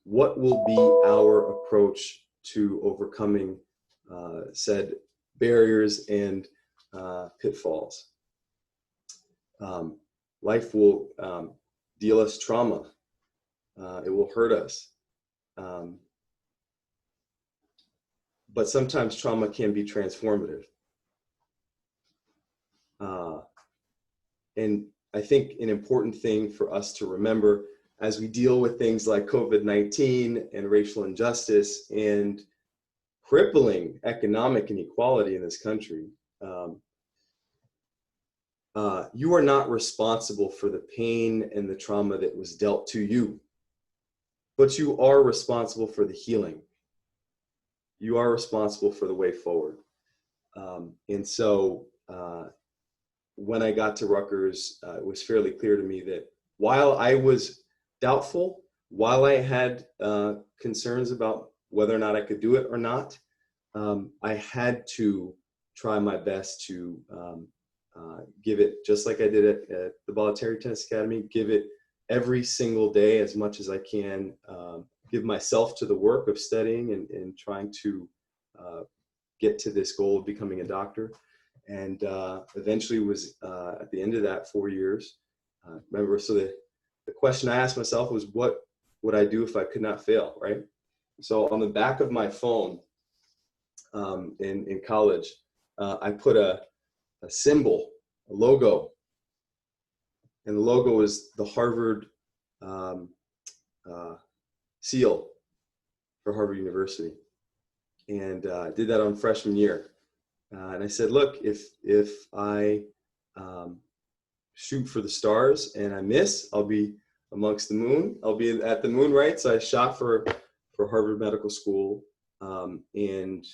what will be our approach to overcoming said barriers and pitfalls. Life will deal us trauma. It will hurt us. But sometimes trauma can be transformative. And I think an important thing for us to remember as we deal with things like COVID-19 and racial injustice and crippling economic inequality in this country, you are not responsible for the pain and the trauma that was dealt to you, but you are responsible for the healing. You are responsible for the way forward. And so when I got to Rutgers, it was fairly clear to me that while I was doubtful, while I had concerns about whether or not I could do it or not, I had to try my best to give it, just like I did at the Bollettieri Tennis Academy, give it every single day as much as I can, give myself to the work of studying and trying to get to this goal of becoming a doctor. And eventually was at the end of that 4 years. Remember, so the question I asked myself was, what would I do if I could not fail, right? So on the back of my phone in college, I put a symbol, a logo, and the logo is the Harvard seal for Harvard University. And I did that on freshman year. And I said, look, if I shoot for the stars and I miss, I'll be amongst the moon. I'll be at the moon, right? So I shot for Harvard Medical School, and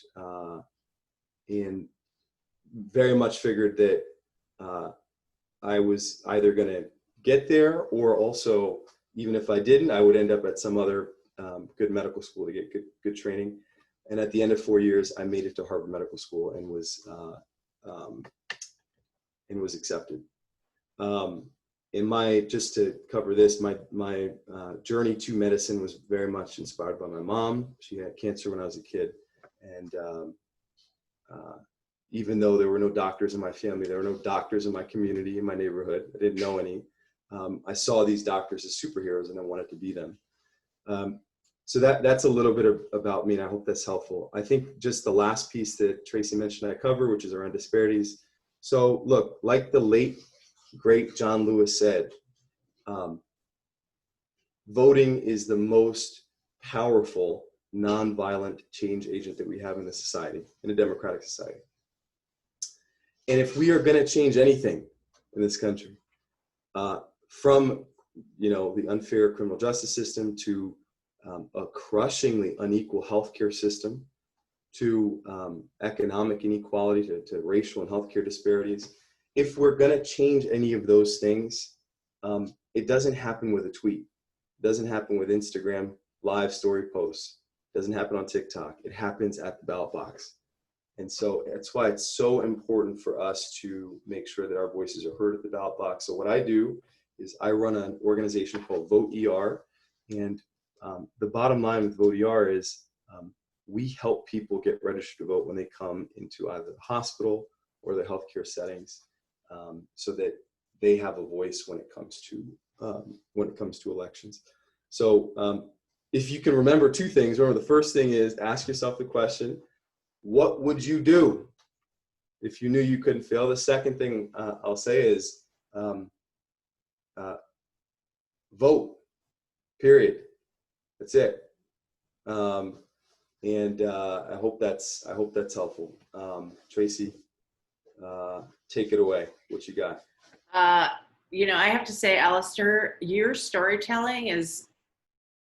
very much figured that I was either going to get there, or also, even if I didn't, I would end up at some other good medical school to get good training. And at the end of 4 years, I made it to Harvard Medical School and was accepted. Just to cover this, my journey to medicine was very much inspired by my mom. She had cancer when I was a kid, and even though there were no doctors in my family, there were no doctors in my community, in my neighborhood, I didn't know any. I saw these doctors as superheroes, and I wanted to be them. So that's a little bit about me, and I hope that's helpful. I think just the last piece that Tracy mentioned I cover, which is around disparities. So look, like the late, great John Lewis said, voting is the most powerful nonviolent change agent that we have in this society, in a democratic society. And if we are going to change anything in this country, from the unfair criminal justice system to a crushingly unequal healthcare system, to economic inequality, to racial and healthcare disparities, if we're going to change any of those things, it doesn't happen with a tweet. It doesn't happen with Instagram live story posts. It doesn't happen on TikTok. It happens at the ballot box. And so that's why it's so important for us to make sure that our voices are heard at the ballot box. So what I do is I run an organization called Vote ER. And the bottom line with Vote ER is we help people get registered to vote when they come into either the hospital or the healthcare settings, so that they have a voice when it comes to elections. So if you can remember two things, remember the first thing is ask yourself the question, what would you do if you knew you couldn't fail? The second thing I'll say is vote, period. That's it. And I hope that's helpful. Tracy, take it away. What you got? You know, I have to say, Alistair, your storytelling is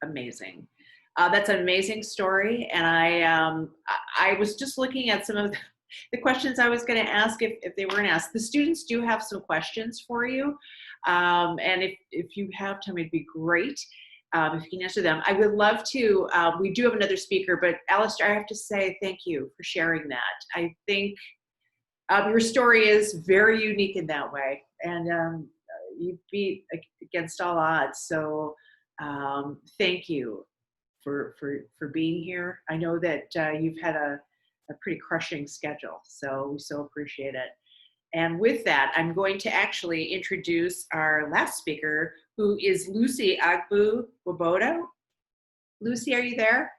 amazing. That's an amazing story. And I was just looking at some of the questions I was going to ask if they weren't asked. The students do have some questions for you. And if you have time, it'd be great if you can answer them. I would love to, we do have another speaker, but Alistair, I have to say thank you for sharing that. I think your story is very unique in that way. And you beat against all odds. So thank you for being here. I know that you've had a pretty crushing schedule, so we so appreciate it. And with that, I'm going to actually introduce our last speaker, who is Lucy Agbu-Wobodo. Lucy, are you there?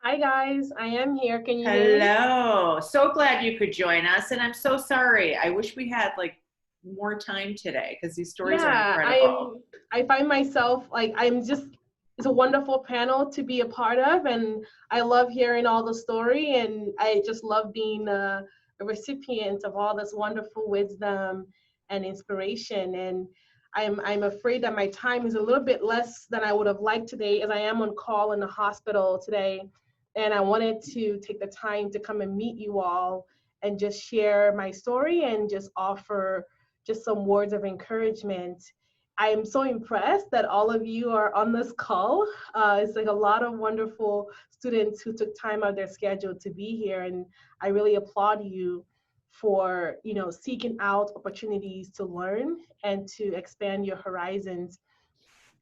Hi guys, I am here. Can you hear me? Hello. So glad you could join us, and I'm so sorry. I wish we had like more time today because these stories are incredible. I find myself like it's a wonderful panel to be a part of, and I love hearing all the story, and I just love being a recipient of all this wonderful wisdom and inspiration. And I'm afraid that my time is a little bit less than I would have liked today, as I am on call in the hospital today. And I wanted to take the time to come and meet you all and just share my story and just offer just some words of encouragement. I am so impressed that all of you are on this call. It's like a lot of wonderful students who took time out of their schedule to be here, and I really applaud you for, you know, seeking out opportunities to learn and to expand your horizons.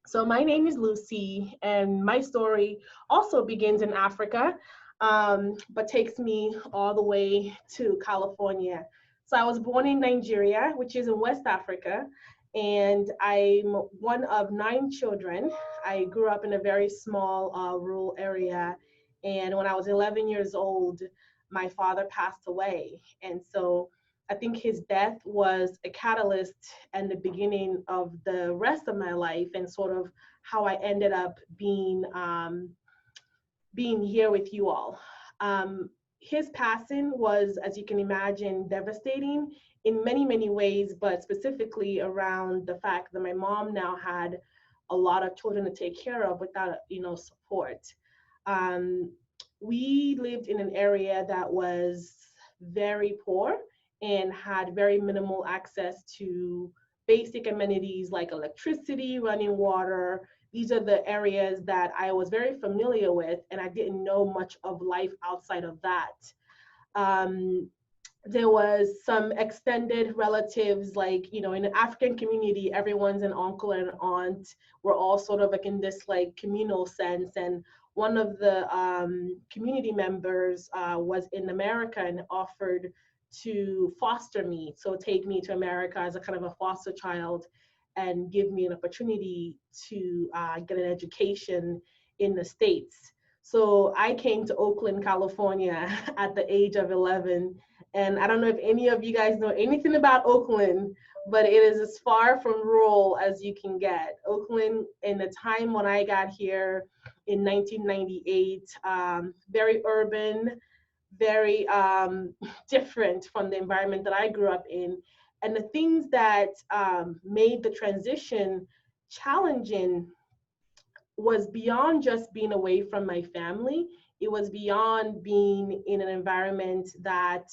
So my name is Lucy, and my story also begins in Africa, but takes me all the way to California. So I was born in Nigeria, which is in West Africa, and I'm one of 9 children. I grew up in a very small rural area, and when I was 11 years old, my father passed away. And so I think his death was a catalyst and the beginning of the rest of my life, and sort of how I ended up being here with you all. His passing was, as you can imagine, devastating in many, many ways, but specifically around the fact that my mom now had a lot of children to take care of without, you know, support. We lived in an area that was very poor and had very minimal access to basic amenities like electricity, running water. These are the areas that I was very familiar with, and I didn't know much of life outside of that. There was some extended relatives, like, you know, in the African community, everyone's an uncle and aunt. We're all sort of like in this like communal sense. And one of the community members was in America and offered to foster me, so take me to America as a kind of a foster child and give me an opportunity to get an education in the States. So I came to Oakland, California at the age of 11. And I don't know if any of you guys know anything about Oakland, but it is as far from rural as you can get. Oakland, in the time when I got here in 1998, very urban, very different from the environment that I grew up in. And the things that made the transition challenging was beyond just being away from my family. It was beyond being in an environment that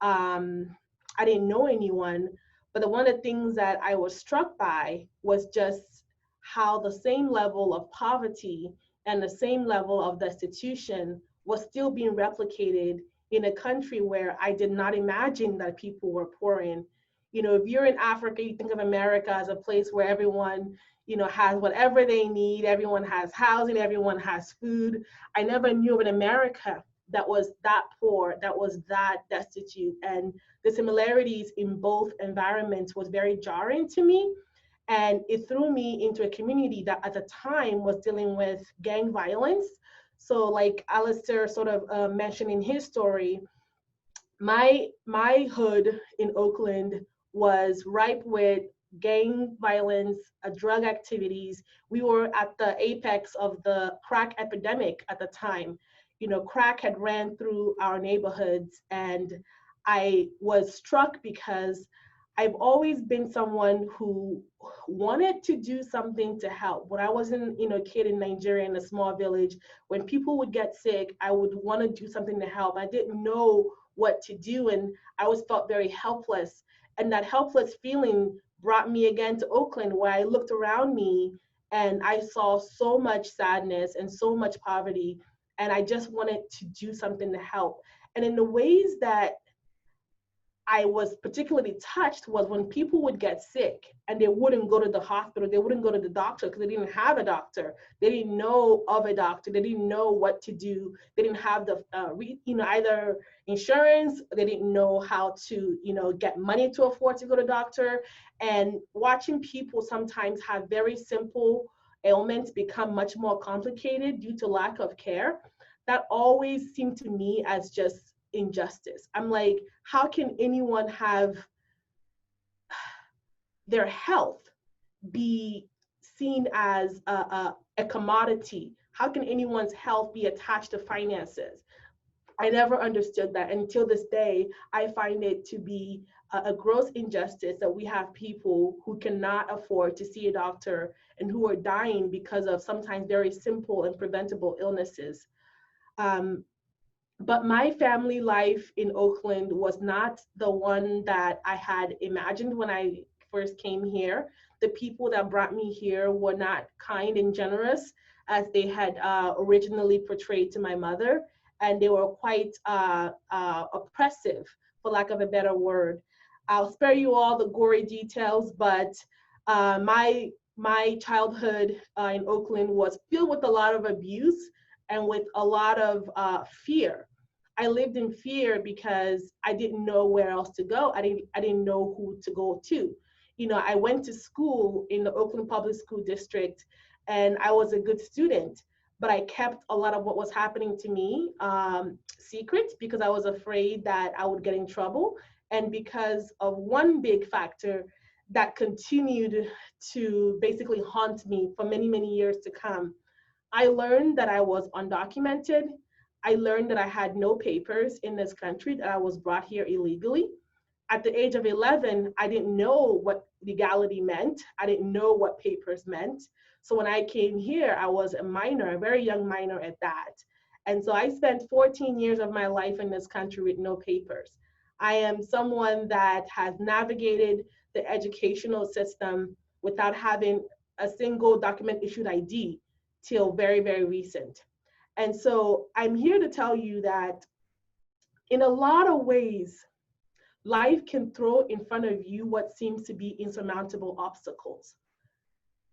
I didn't know anyone, But one of the things that I was struck by was just how the same level of poverty and the same level of destitution was still being replicated in a country where I did not imagine that people were poor in. You know, if you're in Africa, you think of America as a place where everyone, you know, has whatever they need, everyone has housing, everyone has food. I never knew of an America that was that poor, that was that destitute. And the similarities in both environments was very jarring to me. And it threw me into a community that at the time was dealing with gang violence. So like Alistair sort of mentioned in his story, my hood in Oakland was ripe with gang violence, drug activities. We were at the apex of the crack epidemic at the time. You know, crack had ran through our neighborhoods, and I was struck because I've always been someone who wanted to do something to help. When I was a kid in Nigeria in a small village, when people would get sick, I would want to do something to help. I didn't know what to do, and I always felt very helpless. And that helpless feeling brought me again to Oakland, where I looked around me and I saw so much sadness and so much poverty, and I just wanted to do something to help. And in the ways that I was particularly touched was when people would get sick and they wouldn't go to the hospital, they wouldn't go to the doctor because they didn't have a doctor. They didn't know of a doctor. They didn't know what to do. They didn't have the, either insurance. They didn't know how to, get money to afford to go to the doctor. And watching people sometimes have very simple ailments become much more complicated due to lack of care, that always seemed to me as just injustice. I'm like, how can anyone have their health be seen as a commodity? How can anyone's health be attached to finances? I never understood that. Until this day, I find it to be a gross injustice that we have people who cannot afford to see a doctor and who are dying because of sometimes very simple and preventable illnesses. But my family life in Oakland was not the one that I had imagined when I first came here. The people that brought me here were not kind and generous as they had originally portrayed to my mother, and they were quite oppressive, for lack of a better word. I'll spare you all the gory details, but my childhood in Oakland was filled with a lot of abuse and with a lot of fear. I lived in fear because I didn't know where else to go. I didn't know who to go to. I went to school in the Oakland Public School District, and I was a good student, but I kept a lot of what was happening to me secret because I was afraid that I would get in trouble, and because of one big factor that continued to basically haunt me for many, many years to come. I learned that I was undocumented. I learned that I had no papers in this country, that I was brought here illegally. At the age of 11, I didn't know what legality meant. I didn't know what papers meant. So when I came here, I was a minor, a very young minor at that. And so I spent 14 years of my life in this country with no papers. I am someone that has navigated the educational system without having a single document issued ID till very, very recent. And so I'm here to tell you that in a lot of ways, life can throw in front of you what seems to be insurmountable obstacles.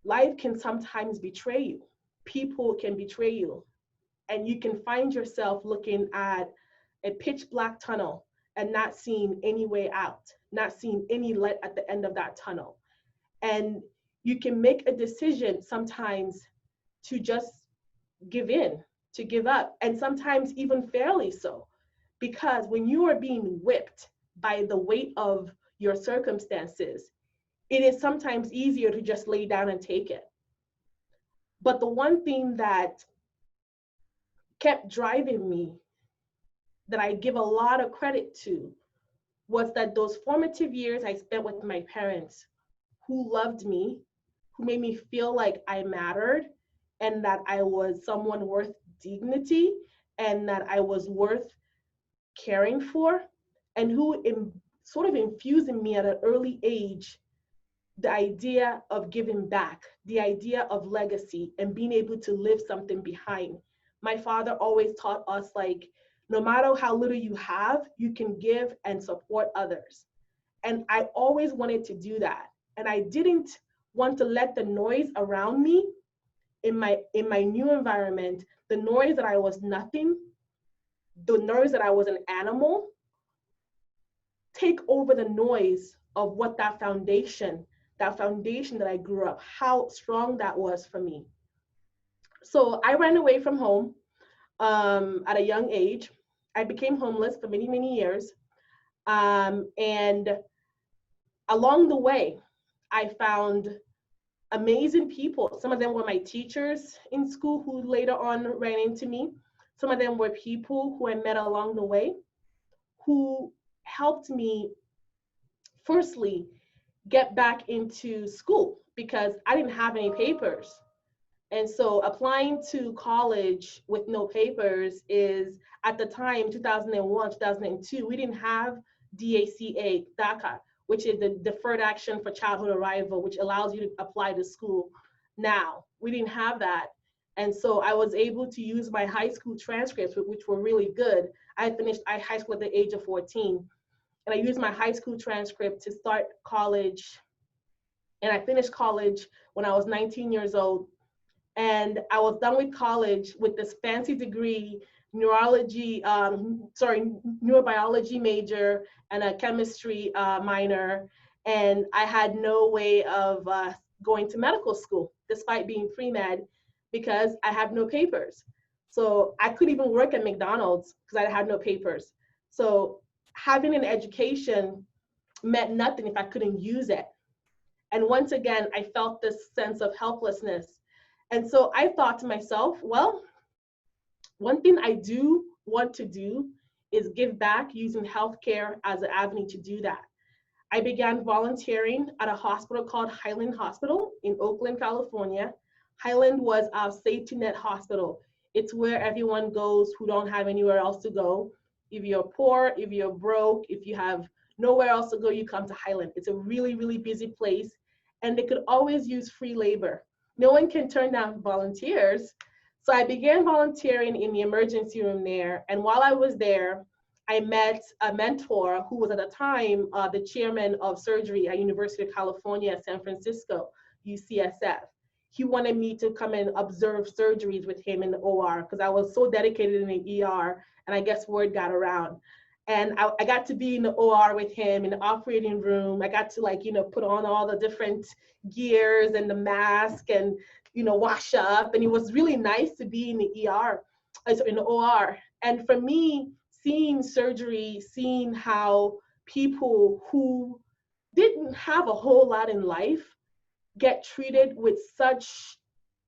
Life can sometimes betray you. People can betray you. And you can find yourself looking at a pitch black tunnel and not seeing any way out, not seeing any light at the end of that tunnel. And you can make a decision sometimes to just give in, to give up, and sometimes even fairly so. Because when you are being whipped by the weight of your circumstances, it is sometimes easier to just lay down and take it. But the one thing that kept driving me, that I give a lot of credit to, was that those formative years I spent with my parents, who loved me, who made me feel like I mattered, and that I was someone worth dignity, and that I was worth caring for, and who sort of infused in me at an early age the idea of giving back, the idea of legacy, and being able to leave something behind. My father always taught us, like, no matter how little you have, you can give and support others. And I always wanted to do that. And I didn't want to let the noise around me in my new environment, the noise that I was nothing, the noise that I was an animal, take over the noise of what that foundation that I grew up, how strong that was for me. So I ran away from home at a young age. I became homeless for many, many years. And along the way, I found amazing people. Some of them were my teachers in school who later on ran into me. Some of them were people who I met along the way who helped me, firstly, get back into school because I didn't have any papers. And so applying to college with no papers is, at the time, 2001, 2002, we didn't have DACA, which is the Deferred Action for Childhood Arrival, which allows you to apply to school now. We didn't have that. And so I was able to use my high school transcripts, which were really good. I finished high school at the age of 14. And I used my high school transcript to start college. And I finished college when I was 19 years old. And I was done with college with this fancy degree, neurobiology major and a chemistry minor. And I had no way of going to medical school, despite being pre-med, because I have no papers. So I couldn't even work at McDonald's because I had no papers. So having an education meant nothing if I couldn't use it. And once again, I felt this sense of helplessness. And so I thought to myself, well, one thing I do want to do is give back using healthcare as an avenue to do that. I began volunteering at a hospital called Highland Hospital in Oakland, California. Highland was our safety net hospital. It's where everyone goes who don't have anywhere else to go. If you're poor, if you're broke, if you have nowhere else to go, you come to Highland. It's a really, really busy place, and they could always use free labor. No one can turn down volunteers. So I began volunteering in the emergency room there. And while I was there, I met a mentor who was at the time the chairman of surgery at University of California, San Francisco, UCSF. He wanted me to come and observe surgeries with him in the OR because I was so dedicated in the ER, and I guess word got around. And I got to be in the OR with him in the operating room. I got to put on all the different gears and the mask and, wash up. And it was really nice to be in the in the OR. And for me, seeing surgery, seeing how people who didn't have a whole lot in life get treated with such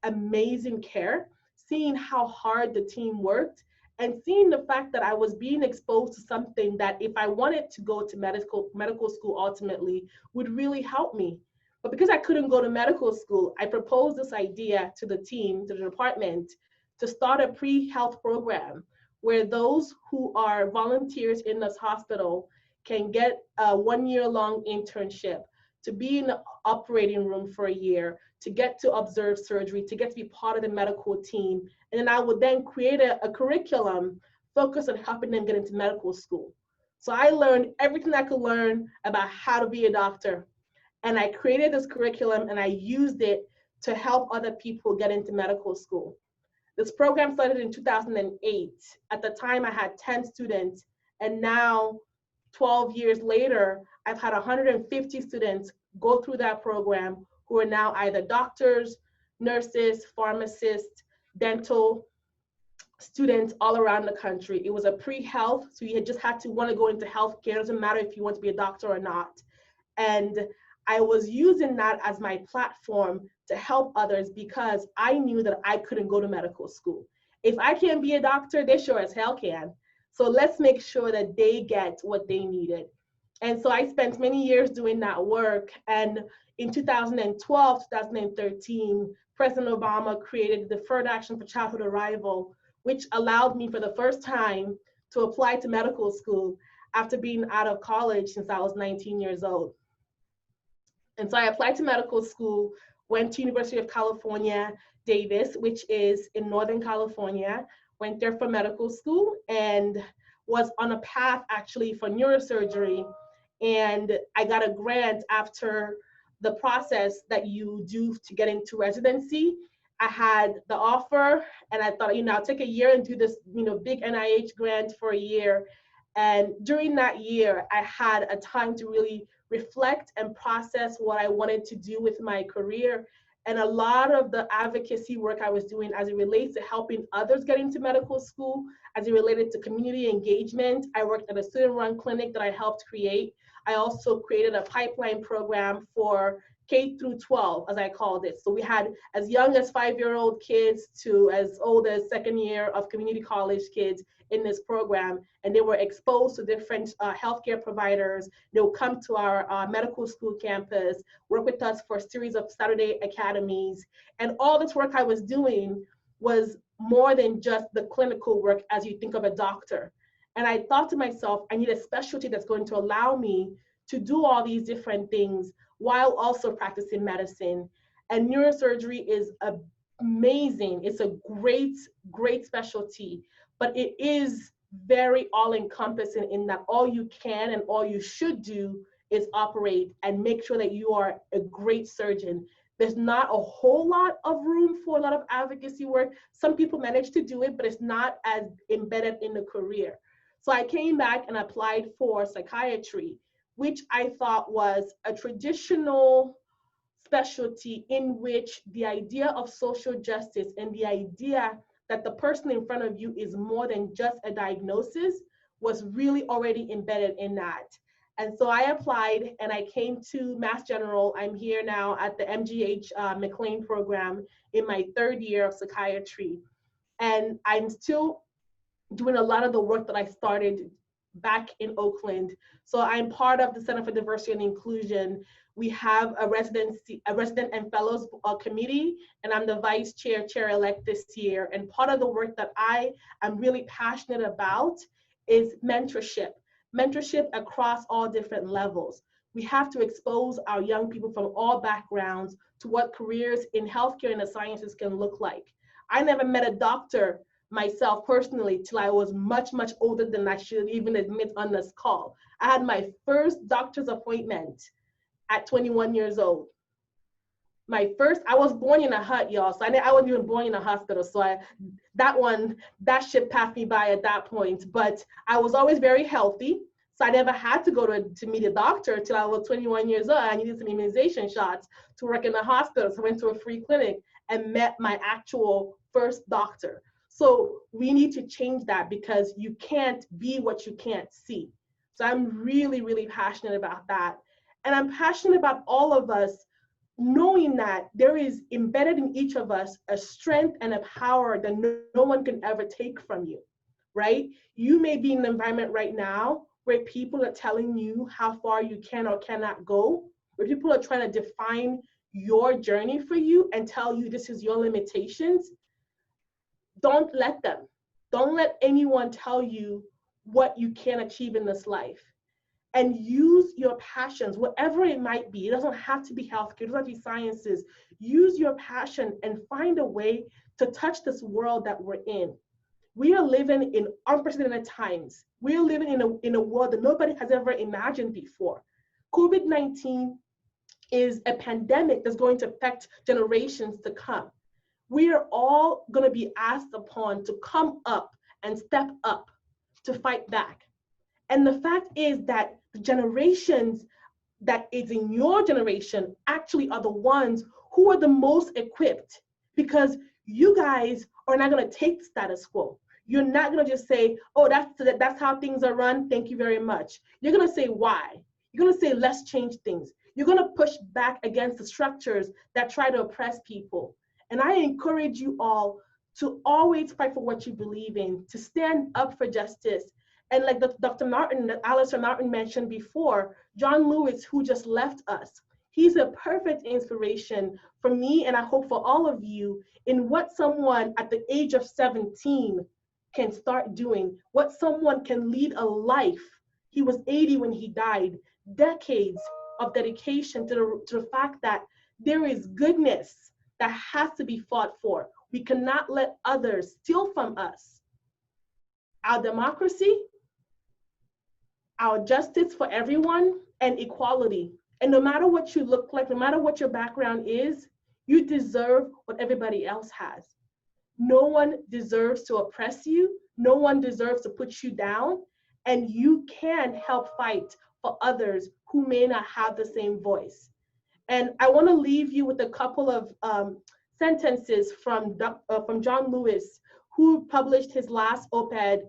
amazing care, seeing how hard the team worked, and seeing the fact that I was being exposed to something that if I wanted to go to medical school ultimately would really help me. But because I couldn't go to medical school, I proposed this idea to the team, to the department, to start a pre-health program where those who are volunteers in this hospital can get a 1-year-long internship, to be in the operating room for a year, to get to observe surgery, to get to be part of the medical team. And then I would then create a curriculum focused on helping them get into medical school. So I learned everything I could learn about how to be a doctor. And I created this curriculum and I used it to help other people get into medical school. This program started in 2008. At the time I had 10 students, and now 12 years later, I've had 150 students go through that program who are now either doctors, nurses, pharmacists, dental students all around the country. It was a pre-health, so you just had to want to go into healthcare. It doesn't matter if you want to be a doctor or not. And I was using that as my platform to help others because I knew that I couldn't go to medical school. If I can't be a doctor, they sure as hell can. So let's make sure that they get what they needed. And so I spent many years doing that work. And in 2012, 2013, President Obama created the Deferred Action for Childhood Arrival, which allowed me for the first time to apply to medical school. after being out of college since I was 19 years old. And so I applied to medical school, went to University of California, Davis, which is in Northern California, went there for medical school and was on a path actually for neurosurgery. And I got a grant after the process that you do to get into residency. I had the offer and I thought, I'll take a year and do this, big NIH grant for a year. And during that year, I had a time to really reflect and process what I wanted to do with my career. And a lot of the advocacy work I was doing as it relates to helping others get into medical school, as it related to community engagement. I worked at a student-run clinic that I helped create. I also created a pipeline program for K through 12, as I called it. So we had as young as 5-year-old kids to as old as second year of community college kids in this program. And they were exposed to different healthcare providers. They would come to our medical school campus, work with us for a series of Saturday academies. And all this work I was doing was more than just the clinical work as you think of a doctor. And I thought to myself, I need a specialty that's going to allow me to do all these different things while also practicing medicine. And neurosurgery is amazing. It's a great, great specialty, but it is very all-encompassing in that all you can and all you should do is operate and make sure that you are a great surgeon. There's not a whole lot of room for a lot of advocacy work. Some people manage to do it, but it's not as embedded in the career. So I came back and applied for psychiatry, which I thought was a traditional specialty in which the idea of social justice and the idea that the person in front of you is more than just a diagnosis was really already embedded in that. And so I applied and I came to Mass General. I'm here now at the MGH McLean program in my 3rd year of psychiatry. And I'm still doing a lot of the work that I started back in Oakland. So I'm part of the Center for Diversity and Inclusion. We have a resident and fellows committee, and I'm the vice chair-elect this year. And part of the work that I am really passionate about is mentorship across all different levels. We have to expose our young people from all backgrounds to what careers in healthcare and the sciences can look like. I never met a doctor myself personally till I was much, much older than I should even admit on this call. I had my first doctor's appointment at 21 years old. I was born in a hut, y'all. So I wasn't even born in a hospital. So that shit passed me by at that point. But I was always very healthy. So I never had to go to meet a doctor till I was 21 years old. I needed some immunization shots to work in the hospital. So I went to a free clinic and met my actual first doctor. So we need to change that because you can't be what you can't see. So I'm really, really passionate about that. And I'm passionate about all of us knowing that there is embedded in each of us a strength and a power that no one can ever take from you, right? You may be in an environment right now where people are telling you how far you can or cannot go, where people are trying to define your journey for you and tell you this is your limitations. Don't let them. Don't let anyone tell you what you can achieve in this life. And use your passions, whatever it might be. It doesn't have to be healthcare, it doesn't have to be sciences. Use your passion and find a way to touch this world that we're in. We are living in unprecedented times. We are living in a world that nobody has ever imagined before. COVID-19 is a pandemic that's going to affect generations to come. We are all going to be asked upon to come up and step up to fight back. And the fact is that the generations that is in your generation actually are the ones who are the most equipped, because you guys are not going to take the status quo. You're not going to just say, oh, that's how things are run. Thank you very much. You're going to say why. You're going to say, let's change things. You're going to push back against the structures that try to oppress people. And I encourage you all to always fight for what you believe in, to stand up for justice. And like Dr. Martin, Alistair Martin mentioned before, John Lewis, who just left us, he's a perfect inspiration for me, and I hope for all of you, in what someone at the age of 17 can start doing, what someone can lead a life, He was 80 when he died. Decades of dedication to the fact that there is goodness that has to be fought for. We cannot let others steal from us our democracy, our justice for everyone, and equality. And no matter what you look like, no matter what your background is, you deserve what everybody else has. No one deserves to oppress you. No one deserves to put you down. And you can help fight for others who may not have the same voice. And I want to leave you with a couple of sentences from John Lewis, who published his last op-ed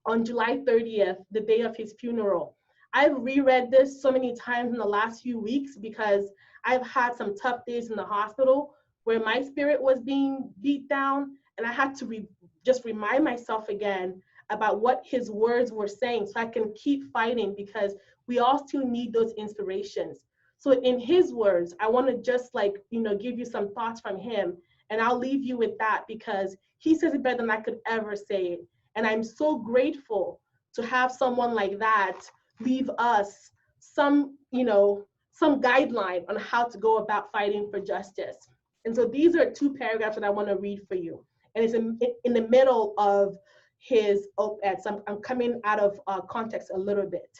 on July 30th, the day of his funeral. I've reread this so many times in the last few weeks because I've had some tough days in the hospital where my spirit was being beat down, and I had to just remind myself again about what his words were saying so I can keep fighting, because we all still need those inspirations. So in his words, I want to just give you some thoughts from him, and I'll leave you with that because he says it better than I could ever say it. And I'm so grateful to have someone like that leave us some guideline on how to go about fighting for justice. And so these are two paragraphs that I want to read for you. And it's in the middle of his op-ed, so I'm coming out of context a little bit.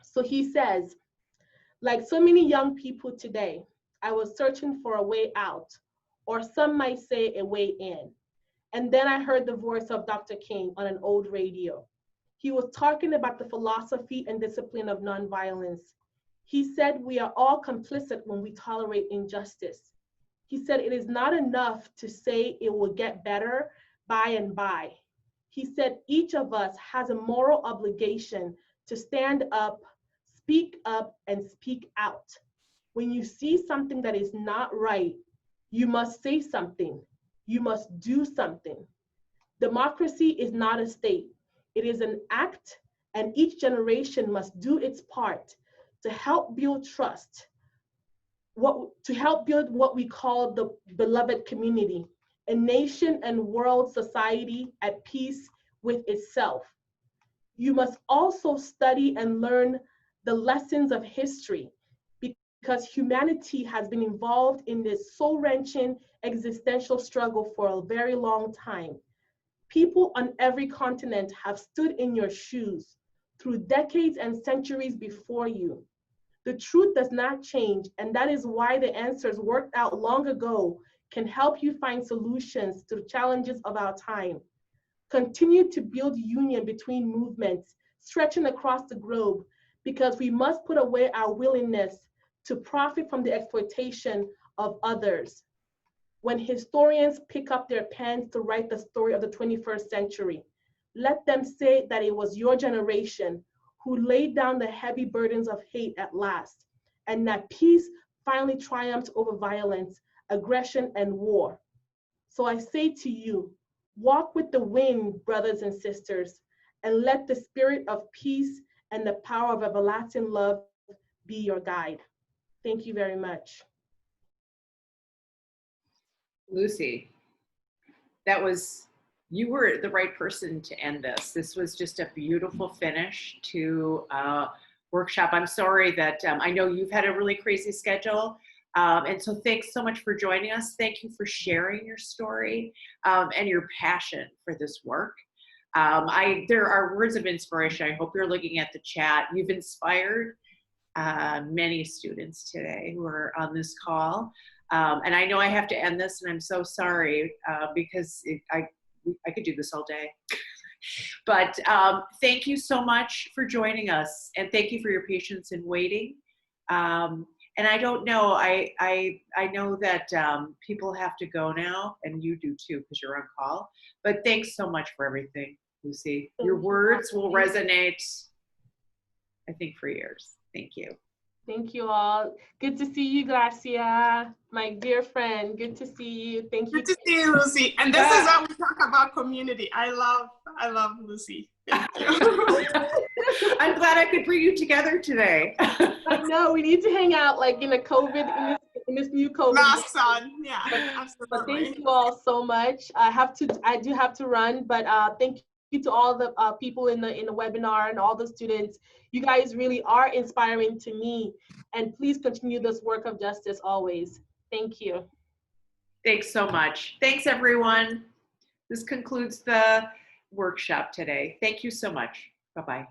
So he says, like so many young people today, I was searching for a way out, or some might say a way in. And then I heard the voice of Dr. King on an old radio. He was talking about the philosophy and discipline of nonviolence. He said we are all complicit when we tolerate injustice. He said it is not enough to say it will get better by and by. He said each of us has a moral obligation to stand up, and speak out. When you see something that is not right, you must say something. You must do something. Democracy is not a state. It is an act, and each generation must do its part to help build trust, to help build what we call the beloved community, a nation and world society at peace with itself. You must also study and learn the lessons of history, because humanity has been involved in this soul-wrenching existential struggle for a very long time. People on every continent have stood in your shoes through decades and centuries before you. The truth does not change, and that is why the answers worked out long ago can help you find solutions to the challenges of our time. Continue to build union between movements stretching across the globe, because we must put away our willingness to profit from the exploitation of others. When historians pick up their pens to write the story of the 21st century, let them say that it was your generation who laid down the heavy burdens of hate at last, and that peace finally triumphed over violence, aggression, and war. So I say to you, walk with the wind, brothers and sisters, and let the spirit of peace and the power of everlasting love be your guide. Thank you very much. Lucy, you were the right person to end this. This was just a beautiful finish to a workshop. I'm sorry that I know you've had a really crazy schedule. And so thanks so much for joining us. Thank you for sharing your story and your passion for this work. There are words of inspiration. I hope you're looking at the chat. You've inspired many students today who are on this call. And I know I have to end this, and I'm so sorry because I could do this all day. But thank you so much for joining us, and thank you for your patience in waiting. And I don't know, I know that people have to go now, and you do too because you're on call. But thanks so much for everything, Lucy. Your words will resonate, I think, for years. Thank you. Thank you all. Good to see you, Gracia, my dear friend. Good to see you. Thank you. Good to see you, Lucy. And this is how we talk about community. I love Lucy. Thank you. I'm glad I could bring you together today. I know we need to hang out like in a COVID, in this new COVID. Masks on, yeah, absolutely. But thank you all so much. I do have to run, but thank you to all the people in the webinar and all the students. You guys really are inspiring to me, and please continue this work of justice always. Thank you. Thanks so much. Thanks, everyone. This concludes the workshop today. Thank you so much. Bye-bye.